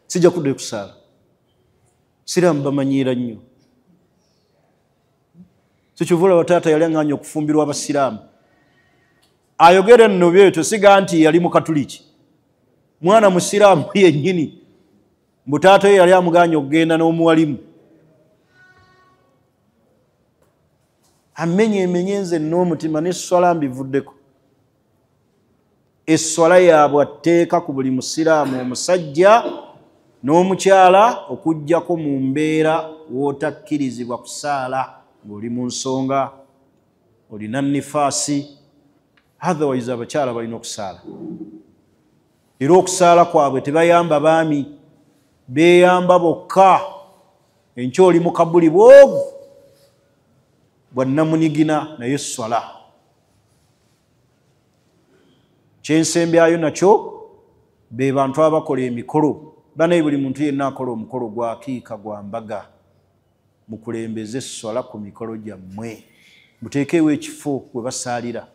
sijja kuddayo kusaala siraamu bamanyiira nnyo sikyovula wataata yali aŋŋaanya okufumbirwa abasiraamu ayogera nno byetyo siga nti yali mu katuliki mwana musiraamu yennyini mutaata we yali amuganya okugenda n'omuwalimu amenye nze n'omutima n'esswala mbivuddeko esswala yaabwe atteeka ku buli musiraamu omusajja n'omukyala okuggyako mu mbeera w'otakkirizibwa kusaala ng'oli mu nsonga olina nifaasi otherwise abakyala balina okusaala era okusaala kwabwe tebayamba baami beeyamba bokka enkya oli mu kabuli bwogu bwannamunigina naye esswala kyensembyayo nakyo be bantu abakola emikolo banaye buli muntu yenna akola omukolo gwa kiika gwa mbaga mukulembeze esswala ku mikolo gyammwe muteekeewo ekifo we basaalira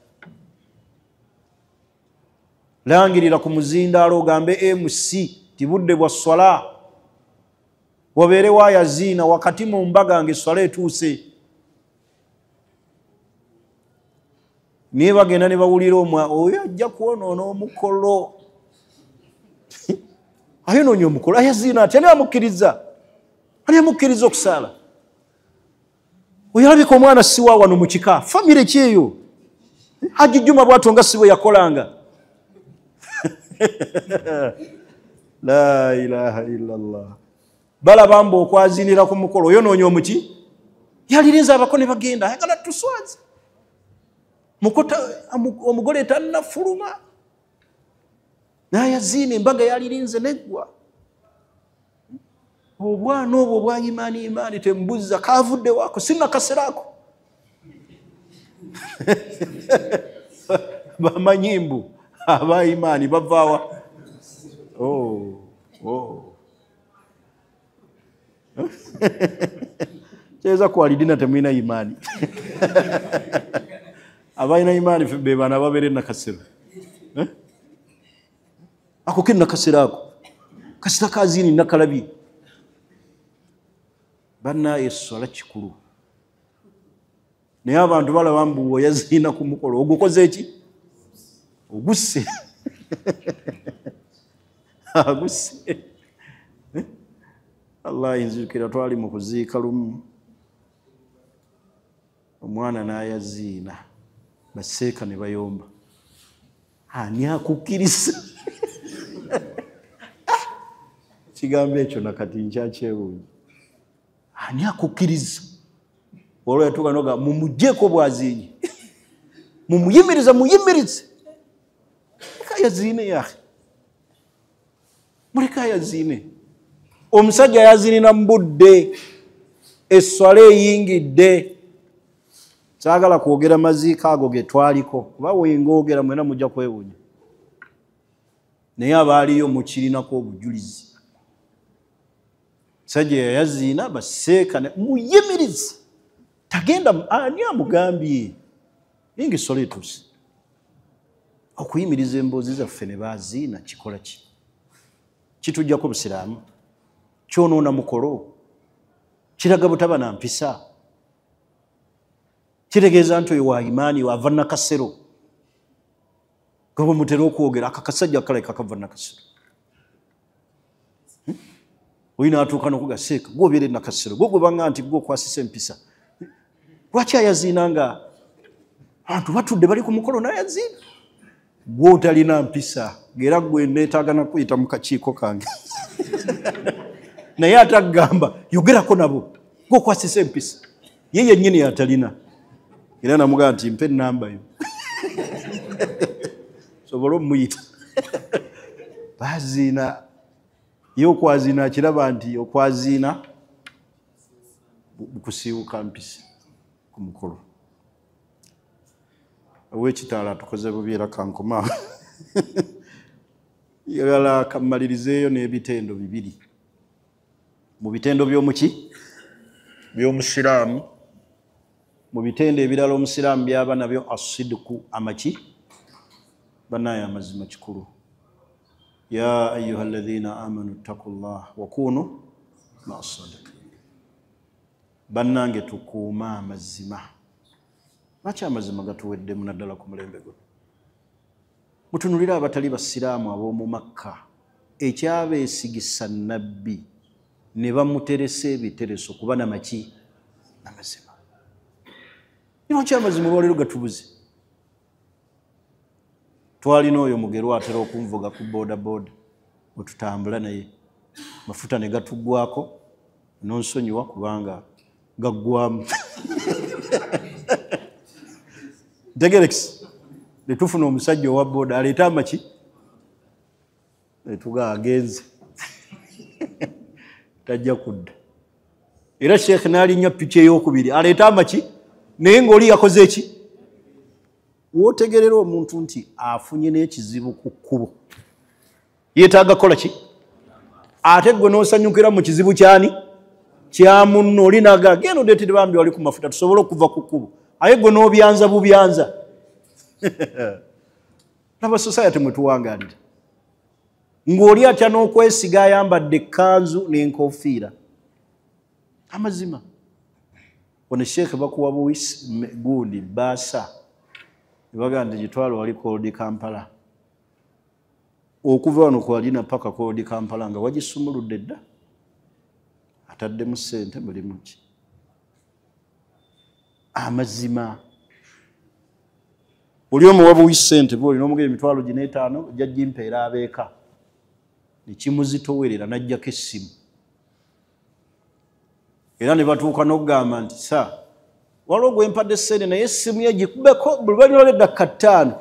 langirira ku muzindaalo ogambe MC ti budde bwa swala wabeere waayaziina wakati mu mbaga ng'esswala etuuse naye bagenda ne bawulira oyo ajja kwonoona omukolo ayonoonya omukolo ayaziina ati ani amukkiriza okusaala oyalabika omwana siwa wano mu kika famire ki eyo Haji Juma bw'atyo nga si bwe yakolanga la ilaha illallah balaba mbu okwazinira ku mukolo oyonoonya omuki yalirinza abako ne bagenda ayagala tuswaze omugole tannafuluma nayaziina embaga yalirinze neggwa obwana obwo obwa imaani tembuza kavudde wako sina kaseraako bamanyimbu aba imaani bavaawa kyeza kwalidina temwina imaani abalina imaani be baana babeere nakasero ako ke nakasero ako kasita kazini nakalabye bannaye eswala kikulu naye abantu balaba mbu yaziina ku mukolo ogukoze eki ogusse agusse Allah inzukira twali mu kuziika lumu omwana n'ayaziina baseeka ne bayomba ani akukkiriza kigambo ekyo nakati nkyakyewuunya ani akukkiriza olwo yatuuka noga mumugyeko bwaziinye muyimirize leka yaziine yahe muleka yaziine omusajja yaziinira mu budde esswala eyingidde saagala kwogera maziika ago ge twaliko kuba wengoogera mwena mujja kwewuunya naye abaaliyo mukirinako obujulizi sajja yayaziina baseeka muyimirize tagenda ani amugambye ninga essola etuuse okuyimiriza emboozi zaffe ne baziina kikola ki kitujjako busiraamu kyonoona mukolo kiraga butaba na mpisa kitegeeza nti oyo wa imaani ava nakasero gabwe mutera okwogera akakasajja kaleka kava nakasero oyina atuuka nokuga seeka gwobeere nakasero gwe gwebanga nti gwe okwasisa empisa lwaki ayaziina nga abantu batudde bali ku mukolo nayaziina gwe otalina mpisa era gwe neetaaga nakuyita mu kakiiko kange naye atagamba yogerako nabo gwe okwasisa empisa ye yennyini yatalina era namugaa nti mpe ennamba yo sobola omuyita baziina ye okwaziina akiraba nti okwaziina kusiiwuka mpisa ku mukolo owekitaala tukoze bubi era kankoma yagala kammalirizeeyo n'ebitendo bibiri mu bitendo by'omuki by'omusiraamu mu bitendo ebirala omusiraamu byaba nabyo asidiku amaki banaye amazima kikulu ya ayuha alladhina amanu ttaqullah wa kunu ma'as-sadiqin bannange tukuuma amazima lwaki amazima gatuweddemu naddala ku mulembe guno mutunulira abatali basiraamu ab'omu Makka ekyabeesigisa nabbi ne bamuteresa ebitereso kuba namaki namazima lwaki amazima olwaleero gatubuze twalina oyo mugerwa atera okunvuga ku bodaboda otutambula naye mafuta ne gatugwako nonsonyiwa kubanga gaggwamu ntegerekisi ne tufuna omusajja owa boda aleeta amaki netuga agenze tajja kudda era sheekh n'alinnya piki ey'okubiri aleeta amaki naye ng'oli yakoze eki wootegerera omuntu nti afunye n'ekizibu ku kkubo yeetaaga kukola ki ate gwe n'osanyukira mu kizibu kyani kya munno oli naga genda odeetera bambi wali ku mafuta tusobole okuva ku kkubo aye gwe n'obyanza bubyanza laba society mwe tuwangalira ng'oli atya n'okwesiga ayambadde ekkanzu n'enkofiira amazima ono sheekhe bakuwa buwisi gundi baasa nebagamba nti gitwala wali kolodi Kampala okuva wano kwalina paka kolodi Kampala nga wagisumuludde dda ataddemu ssente mulimu ki amazima oli omuwa buwisi ssente boolina omugere emitwalo 5 ojja gimpeera abeeka nekimuzitowerera n'ajjako essimu era ne batuuka n'okugamba nti sa waliwo gwempadde ssente naye essimu ye gikubeko buluvannyuma lw'eddakika 5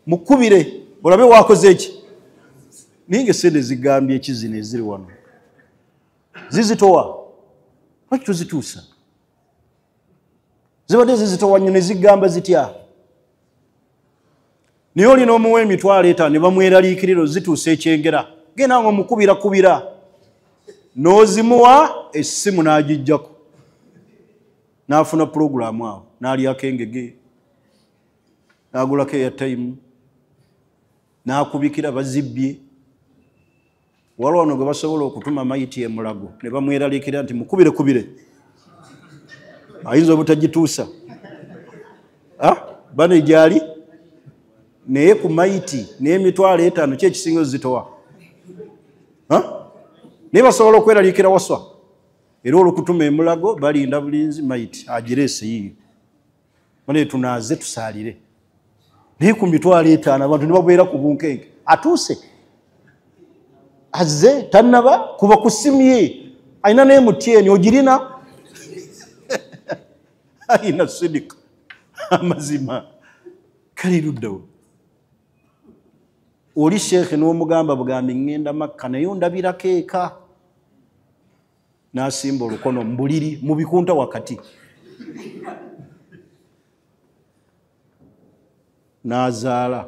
mukubire olabe waakoze eki naye ng'essente zigambye eki zino eziri wano zizitowa lwaki tuzituusa zibadde zizitowa nnyo ne zigamba zitya naye olina omuwa emitwalo 5 ne bamweraliikirira zituusa ekyengera genda nga omukubira n'ozimuwa essimu n'agijjako n'afuna puroguramu awo n'alyako engege n'agulako eyatayimu n'akubikira bazibbye waliwo wano gwe basobola okutuma mayiti e Mulago ne bamweralikira nti mukubire ayinza obutagituusa bano gyali naye ku mayiti n'emitwalo 5 ki ekisinga ozitowa naye basobola okweralikira waswa era olwokutuma e Mulago balinda bulinzi mayiti agireese yiyo bane tunaaze tusaalire naye ku mitwalo 5 abantu ne babeera ku bunkenke atuuse azze tannaba kuba kusimye ayina n'emutyeeni ogirina ayina sidika amazima kali luddawo oli sheekhe n'omugamba bugambi ngenda Makka naye ondabirako eka n'asimba olukono mu buliri mu bikunta wakati n'azaala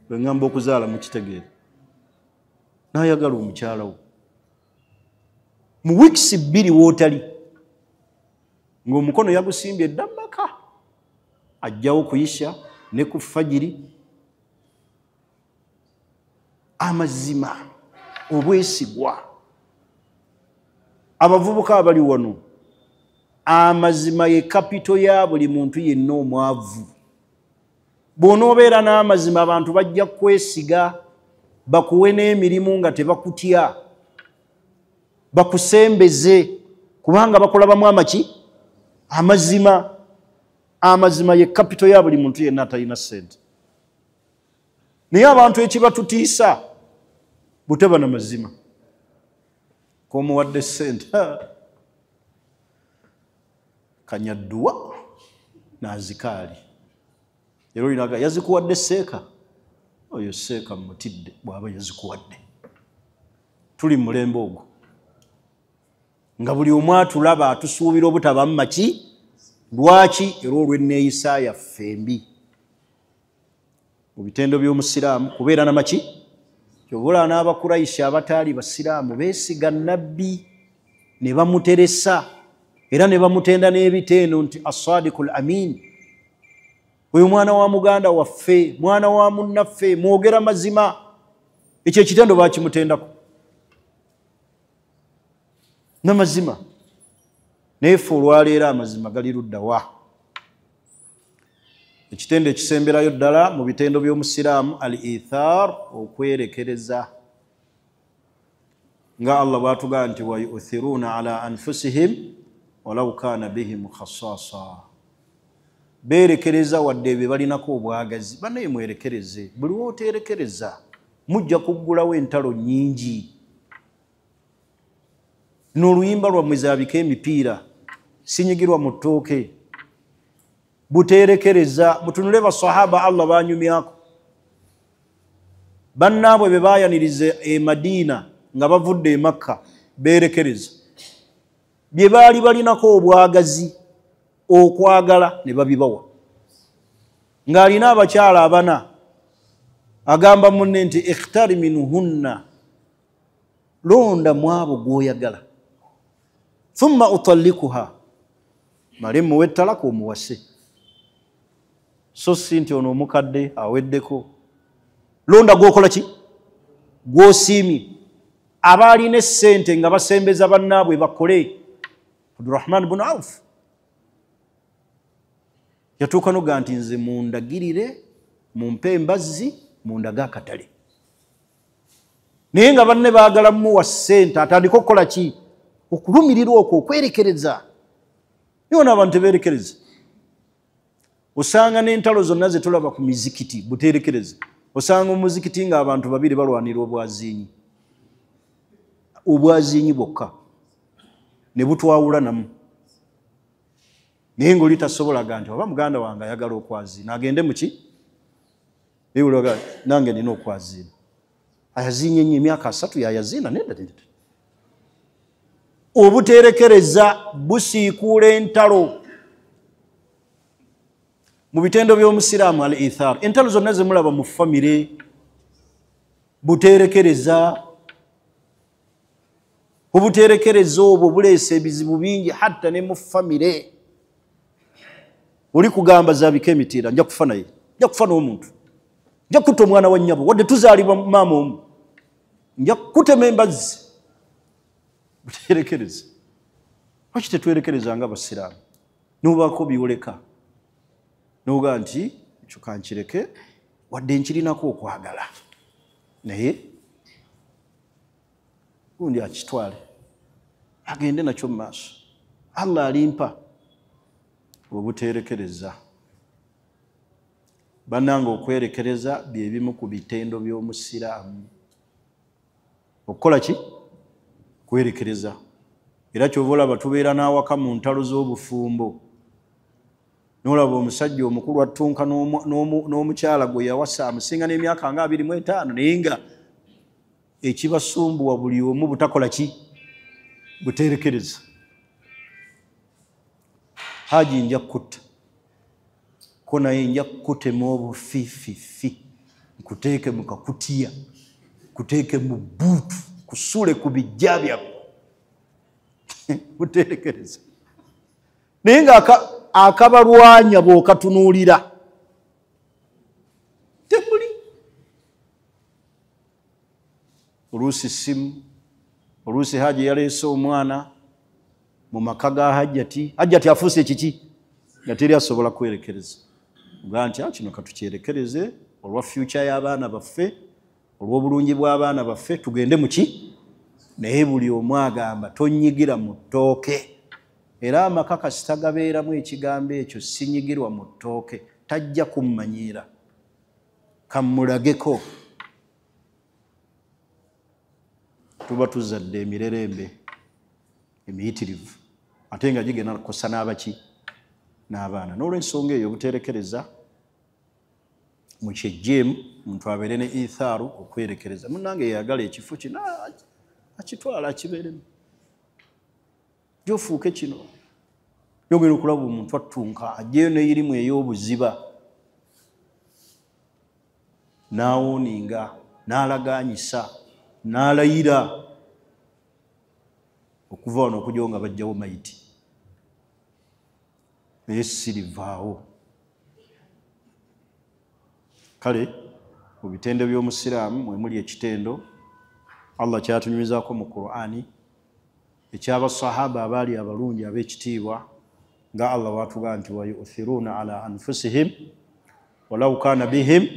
bwe ngamba okuzaala mu kitegeere n'ayagala omukyala wo mu wiikisi 2 wootali ng'omukono yagusimbye dda Makka ajjawo kuyisha ne ku fajiri amazima obwesigwa abavubuka abali wano amazima ye kapito ya buli muntu yenna omwavu bw'onoobeera n'amazima abantu bajja kwesiga bakuwe n'emirimu nga tebakutya bakusembeze kubanga bakulabamu amaki amazima ye kapito ya buli muntu yenna atalina ssente naye abantu ekibatutiisa buteba na mazima komuwadde ssente kanyadduwa n'azikaali era olinaga yazikuwadde seeka oyo seeka mutidde bw'aba yazikuwadde tuli mu mulembe ogwo nga buli omu atulaba atusuubira obutabamu maki lwaki era olw'enneeyisa yaffe embi mu bitendo by'omusiraamu kubeera namaki kyobula n'abakurayisi abataali basiraamu beesiga nabbi ne bamuteresa era ne bamutenda n'ebiteeno nti as-sadiqul amin oyo mwana wa muganda waffe mwana wa munnaffe mwogera mazima ekyo ekitendo bakimutendako n'amazima naye ffe olwaleero amazima gali luddawa ekitendo ekisemberayo ddala mu bitendo by'omusiraamu al-ithar okwerekereza nga Allah bw'atugamba nti wa yu'thiruna ala anfusihim walau kana bihim khassasa beerekereza wadde ebyo balinako obwagazi banaye mwerekereze buli wooterekereza mujja kuggulawo entalo nnyingi n'oluyimba lwammwe zaabika emipiira sinyigirwa mu ttooke buterekereza mutunule basahaba Allah banyumyako bannaabwe be baayaniriza e Madiina nga bavudde e Makka beerekereza bye baali balinako obwagazi okwagala ne babibawa ng'alina abakyala 4 agamba munne nti ikhtari minhunna londa mwabo gwoyagala thumma utallikuha male muwe talaka omuwase so si nti ono omukadde aweddeko londa gwokola ki gwosiimye abaalina essente nga basembeza bannaabwe bakole Abdurrahman ibn Auf yatuuka noga nti nze mundagirire mumpe embazzi mundaga akatale naye nga banne baagala muwa ssente atandika okukola ki okulumirirwa okwo okwerekereza niwona abantu tebeerekereza osanga n'entalo zonna ze tulaba ku mizikiti buteerekereze osanga omuzikiti nga abantu 2 balwanira obwaziinyi bwokka ne butwawula namu naye ng'oli tasobolaga nti oba muganda wange ayagala okwaziina agende muki nange nina okwaziina ayaziinye ennyo emyaka 3 yayaziina nedda obuteerekereza busiikuula entalo mu bitendo by'omusiraamu al-ithar entalo zonna zemulaba mu famire buteerekereza obuteerekereza obwo buleesa ebizibu bingi hatta ne mu famire oli kugamba zaabika emitiira nja kufa naye nja kufa n'omuntu nja kutta omwana wa nnyabo wadde tuzaalibwa maama omu nja kutema embazzi buterekereze. Lwaki tetwerekereza nga basiraamu nobaako byoleka noga nti ekyo kankireke wadde nkirinako okwagala naye gundi akitwale agende nakyo mu maaso. Allah alimpa obuterekereza. Bannange okwerekereza bye bimu ku bitendo by'omusiraamu. Okukola ki? Kwerekereza. Era kyova olaba tubeera n'awaka mu ntalo z'obufumbo. N'olaba omusajja omukulu attunka n'omukyala gwe yawasa amusinga n'emyaka nga 25 naye nga ekibasumbuwa buli omu butakola ki? Buterekereza. Haji nja kutta ko naye nja kutema obufiififi nkuteeke mu kakutiya kuteeke mu buutu kusule ku bijja byako buterekereza. Naye nga akabalwanya bw'okatunuulira temuli. Oluusi simu, oluusi Haji yaleese omwana mu maka ga Hajjati. Hajjati afuuse ekiki nga teri asobola kwerekereza. Uga nti kino katukyerekereze olwa future y'abaana baffe, olw'obulungi bw'abaana baffe tugende mu ki? Naye buli omu agamba tonyigira mu ttooke. Era amaka kasita gabeeramu ekigambo ekyo sinyigirwa mu ttooke tajja kummanyiira. Kammulageko. Tuba tuzadde emirerembe emiyitirivu ate nga gigenda kukosa n'abaki? N'abaana. N'olw'ensonga eyo obuterekereza mu kyejjeemu omuntu abeere ne ithaaru okwerekereza. Munnange yayagala ekifo kino akitwala akibeeremu. Gyofuuke kino. Yogera okulaba omuntu attunka ajjeyo n'eyirimu ey'obuziba n'awooninga n'alagaanyisa n'alayira okuva wano okujjawo nga bajjawo mayiti. Naye sirivaawo. Kale mu bitendo by'omusiraamu mwe muli ekitendo Allah kyatunyumizaako mu Qur'ani eky'abasahaba abaali abalungi ab'ekitiibwa nga Allah waatugaa nti wayu'thiruuna ala anfusihim walau kaana bihim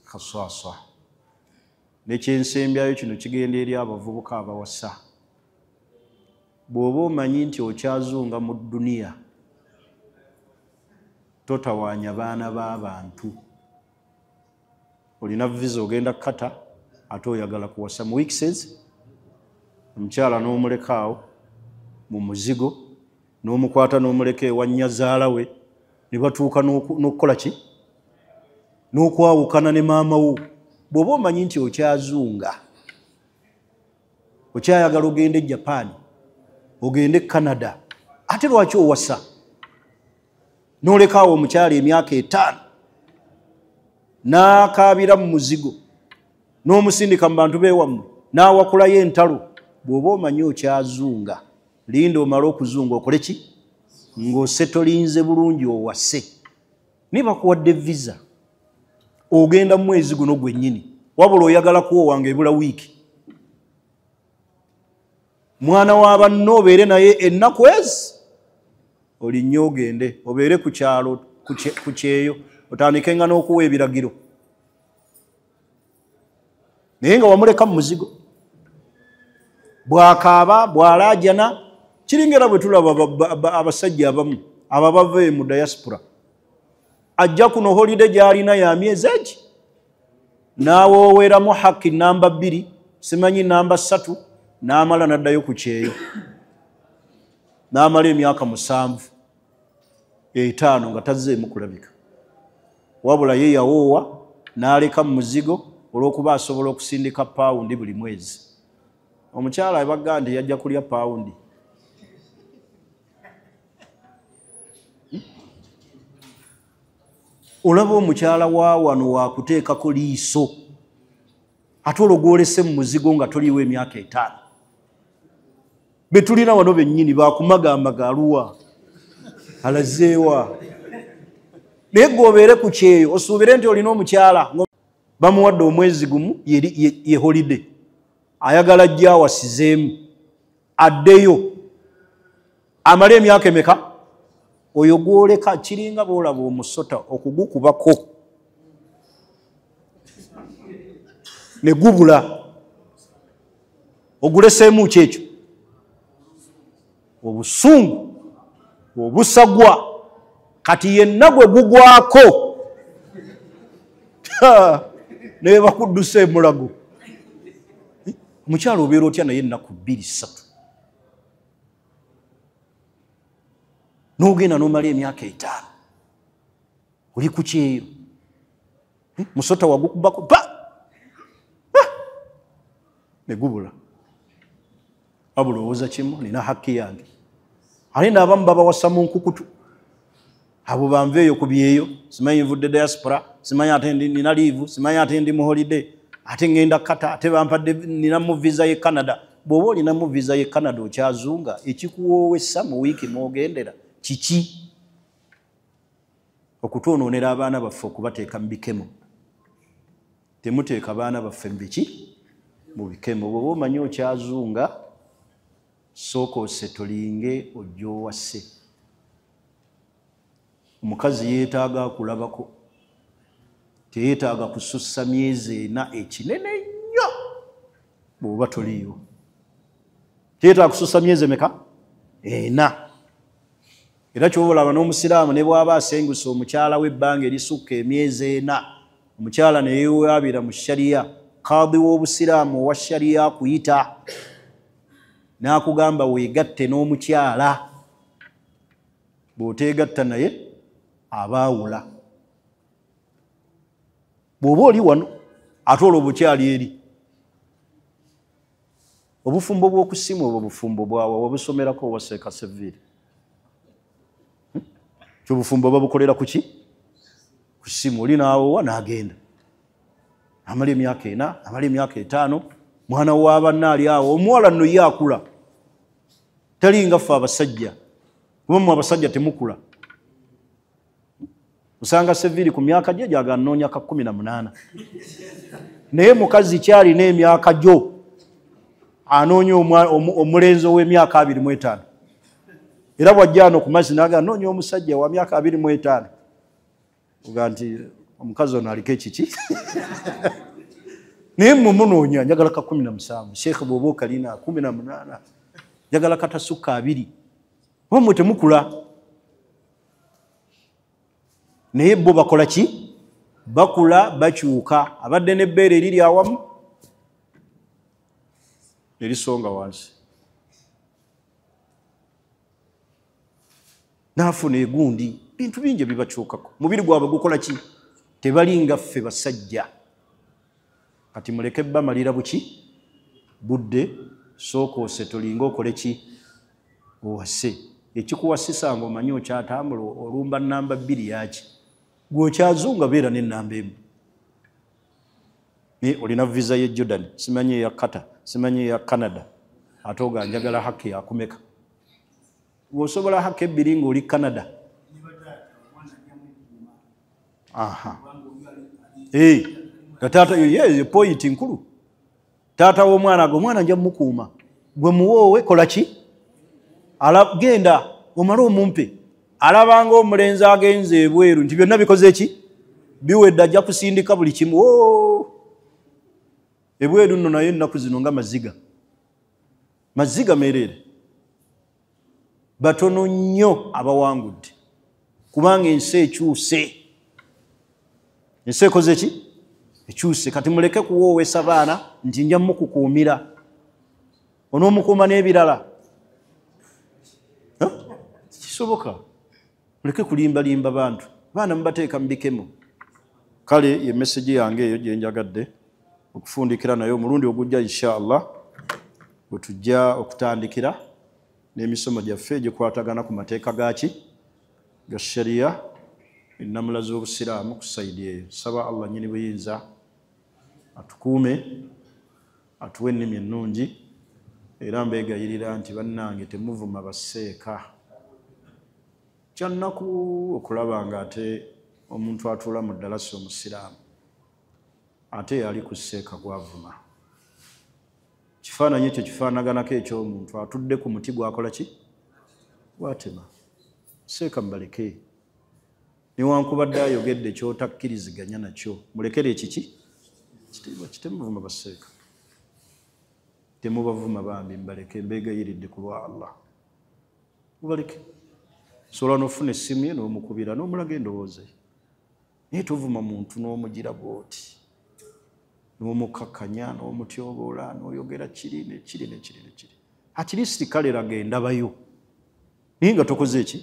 khasaasa. N'ekyensembyayo kino kigenda eri abavubuka abawasa. Bw'oba omanyi nti okyazunga mu dduniya totawaanya baana b'abantu. Olina visa ogenda kata ate oyagala kuwasa mu weekends omukyala n'omulekaawo mu muzigo n'omukwata n'omuleka ewa nnyazaala we ne batuuka n'okukola ki? N'okwawukana ne maama wo. Bw'oba omanyi nti okyazunga okyayagala ogende e Japan ogende e Canada ate lwaki owasa n'olekaawo omukyala emyaka 5 n'akaabira mu muzigo n'omusindika mu bantu beewammwe n'awakulayo entalo. Bw'oba omanyi okyazunga linda omala okuzunga okole ki? Ng'osetolinze bulungi owase. Nibakuwadde visa ogenda mu mwezi guno gwennyini wabula oyagala kuwowanga ebula wiiki. Mwana wa banno obeere naye ennaku ezi olinnyo ogende obeere ku kyalo ku kyeyo otandikenga n'okuwa ebiragiro naye nga wamuleka mu muzigo. Bw'akaaba bw'alaajana kiringera bwe tulaba abasajja abamu ababava mu diaspora ajja kuno holiday gy'alina ya myezi egi n'awooweramu haki namba 2 simanyi namba 3 n'amala n'addayo ku kyeyo n'amala emyaka 7 5 nga tazzeemu kulabika. Wabula ye yawoowa n'aleka mu muzigo olw'okuba asobola okusindika pawundi buli mwezi. Omukyala abaga nti yajja kulya pawundi. Olaba omukyala wa wano wakuteekako liiso ate olwo gwolese mu muzigo nga toliiwo emyaka 5. Be tulina wano bennyini bakumagamaga aluwa alazeewa. Naye gwobeere ku kyeyo osuubire nti olina omukyala bamuwadde omwezi gumu ye holiday ayagala jja wasizeemu addeyo amale emyaka emeka oyo gwoleka kiringa boolaba omusota okugukubako ne gubula oguleseemu ki ekyo obusungu obusagwa kati yenna gwe gugwako naye bakuddusa emulago omukyalo obeera otya naye ennaku 2-3 n'ogenda n'omala emyaka 5 oli ku kyeyo musota wagukubako pa ne gubula abulowooza kimu nina hakki yange ate n'abamu babawasa mu nkukutu abo banveeyo ku byeyo simanyi nvudde diaspora simanyi ate nina liivu simanyi ate ndi mu holiday ate ngenda kata ate bampadde ninamu visa ye Canada bw'oba olinamu visa ye Canada okyazunga ekikuwoowesa mu wiiki mw'ogendera kiki okutwonoonera abaana baffe okubateeka mu bikemo temuteeka abaana baffe mu biki mu bikemo bw'oba omanyi okyazunga sooka osetolinge ojja owase omukazi yeetaaga akulabako teyeetaaga kusussa myezi 4 ekinene nnyo bw'oba toliiwo teyeetaaga kusussa myezi emeka 4 era ky'oba olaba n'omusiraamu ne bw'aba asenguse omukyala w'ebbanga erisukka emyezi 4 omukyala ne yeewabira mu shariya kaadi w'obusiraamu owa shariya akuyita n'akugamba weegatte n'omukyala bw'oteegatta naye abaawula bw'oba oli wano ate olwo bukyali eri obufumbo bw'okusimu obwo bufumbo bwawa wabusomerako owaseeka Severe kyobufumbo babukolera kuki ku ssimu oli naawowa n'agenda amala emyaka 4 amala emyaka 5 mwana wa banne ali awo omuwala nno ye akula talinga ffe abasajja kuba mmwe abasajja temukula usanga Severe ku myaka gye gyagala nnoonya ka 18 naye mukazi kyalina emyaka gyo anoonya omulenzi ow'emyaka 25 era bw'ajja ano ku mazzi n'agala nnoonya omusajja wa myaka 25 uga nti omukazi ono aliko ekiki naye mumunoonya njagala ka 17 sheekhe bw'oba okalina 18 njagala katasukka 2 omwe temukula naye bo bakola ki bakula bakyuka abadde n'ebbeere eriri awamu erisonga wansi naafuna egundi bintu bingi bibakyukako mubiri gwabwe gukola ki tebalinga ffe basajja kati muleke bamalira buki budde sooka osetolinga okole ki owase ekikuwasisanga omanyi okyatambula olumba namba 2 yaki gweokyazunga beera n'ennamba emu olina visa ye Jordan simanyi eya Qatar simanyi eya Canada ate oga njagala haki yakumeka osobola haki 2 ng'oli Canada aha taata ye point nkulu taata w'omwana gwe omwana nja mukuuma gwe muwoowe kola ki genda omala omumpe alabanga omulenzi agenze ebweru nti byonna bikoze ki biwedde ajja kusindika buli kimu ebweru nno naye ennaku zino nga maziga meerere batono nnyo abawangudde kubanga ensi ekyuse ensi ekoze ki ekyuse kati muleke kuwoowesa baana nti nja mukukuumira onoomukuuma n'ebirala kisoboka muleke kulimbalimba bantu baana mubateeka mu bikemo kale ye message yange eyo gye njagadde okufundikira naye omulundi ogujja inshallah bwe tujja okutandikira n'emisomo gyaffe egikwatagana ku mateeka gaki ga shariya ennamula z'obusiraamu ku sayidi eyo saba Allah nyini buyinza atukuume atuwe ennimi ennungi era mbeegayirira nti bannange temuvuma baseeka kyannaku okulaba nga ate omuntu atuula mu ddalasa omusiraamu ate yali ku seeka gwavuma kifaananyi ekyo kifaanaganako ekyomuntu atudde ku muti gwakola ki gwatema. Seeka mubaleke newankubadde ayogedde kyotakkiriziganya nakyo mulekere ekiki kitiibwa kitemuvuma baseeka temubavuma bambi mbaleke mbeegayiridde ku lwa Allah mubaleke. Sobola n'ofuna essimu ye n'omukubira n'omulaga endowooza ye naye tovuma muntu n'omugira bw'oti n'omukakkanya n'omutyoboola n'oyogera kiri nekiri nekiri nekiri atilisti kale laga endabayo naye nga tokoze eki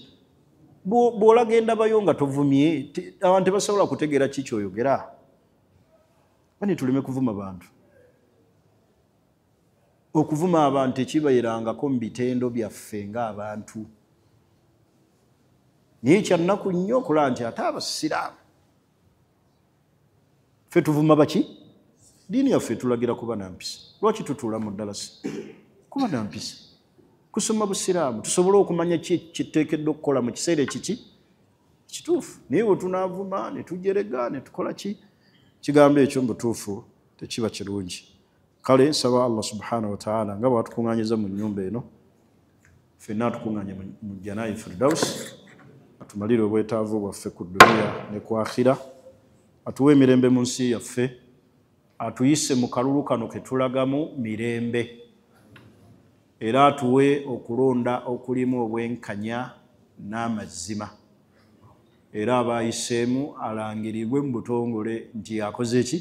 bw'olaga endabayo nga tovumye abantu tebasobola kutegeera ki kyoyogera. Bani tuleme kuvuma bantu. Okuvuma abantu ekibayirangako mu bitendo byaffe ng'abantu naye kyannaku nnyo okulaba nti ate abasiraamu ffe tuvuma baki diini yaffe tulagira kuba nampisa. Lwaki tutuula mu ddalasi kuba nampisa kusoma busiraamu tusobole okumanya kiteekeddwa okukola mu kiseera ekiki kituufu. Naye bwe tunaavuma ne tujerega ne tukola ki kigambo ekyo mu butuufu tekiba kirungi. Kale nsaba Allah subhanahu wa ta'ala nga bwatukuŋŋaanyiza mu nnyumba eno ffenna atukuŋŋaanye mu Janaayi Firdaus atumalire obwetaavu bwaffe ku dduniya ne ku akhira atuwe emirembe mu nsi yaffe atuyise mu kalulu kano ke tulagamu mirembe era atuwe okulonda okulimu obwenkanya n'amazima era abayiseemu alangirirwe mu butongole nti yakoze eki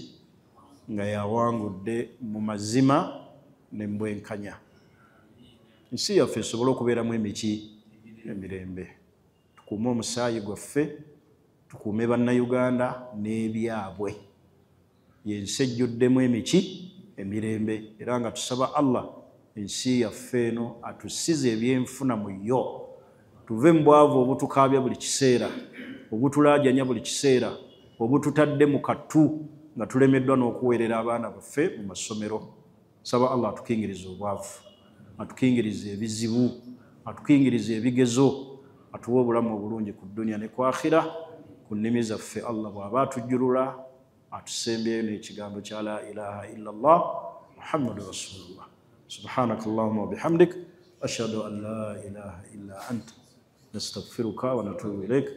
nga yawangudde mu mazima ne mu bwenkanya. Ensi yaffe esobole okubeeramu emiki emirembe. Tukuume omusaayi gwaffe tukuume bannayuganda n'ebyabwe. Yensi ejjuddemu emiki emirembe era nga tusaba Allah ensi yaffe eno atusize ebyenfuna mu yo tuve mu bwavu obutukaabya buli kiseera obutulaajanya buli kiseera obututadde mu kattu nga tulemeddwa n'okuweerera abaana baffe mu masomero. Saba Allah atukingirize obwavu atukingirize ebizibu atukingirize ebigezo atuwe obulamu obulungi ku dduniya ne ku akhira ku nnimi zaffe. Allah bw'aba atujjulula atusembyeyo n'ekigambo kya la ilaha illa Allah Muhammadu Rasulullah. سبحانك اللهم وبحمدك أشهد أن لا إله إلا أنت نستغفرك ونتوب إليك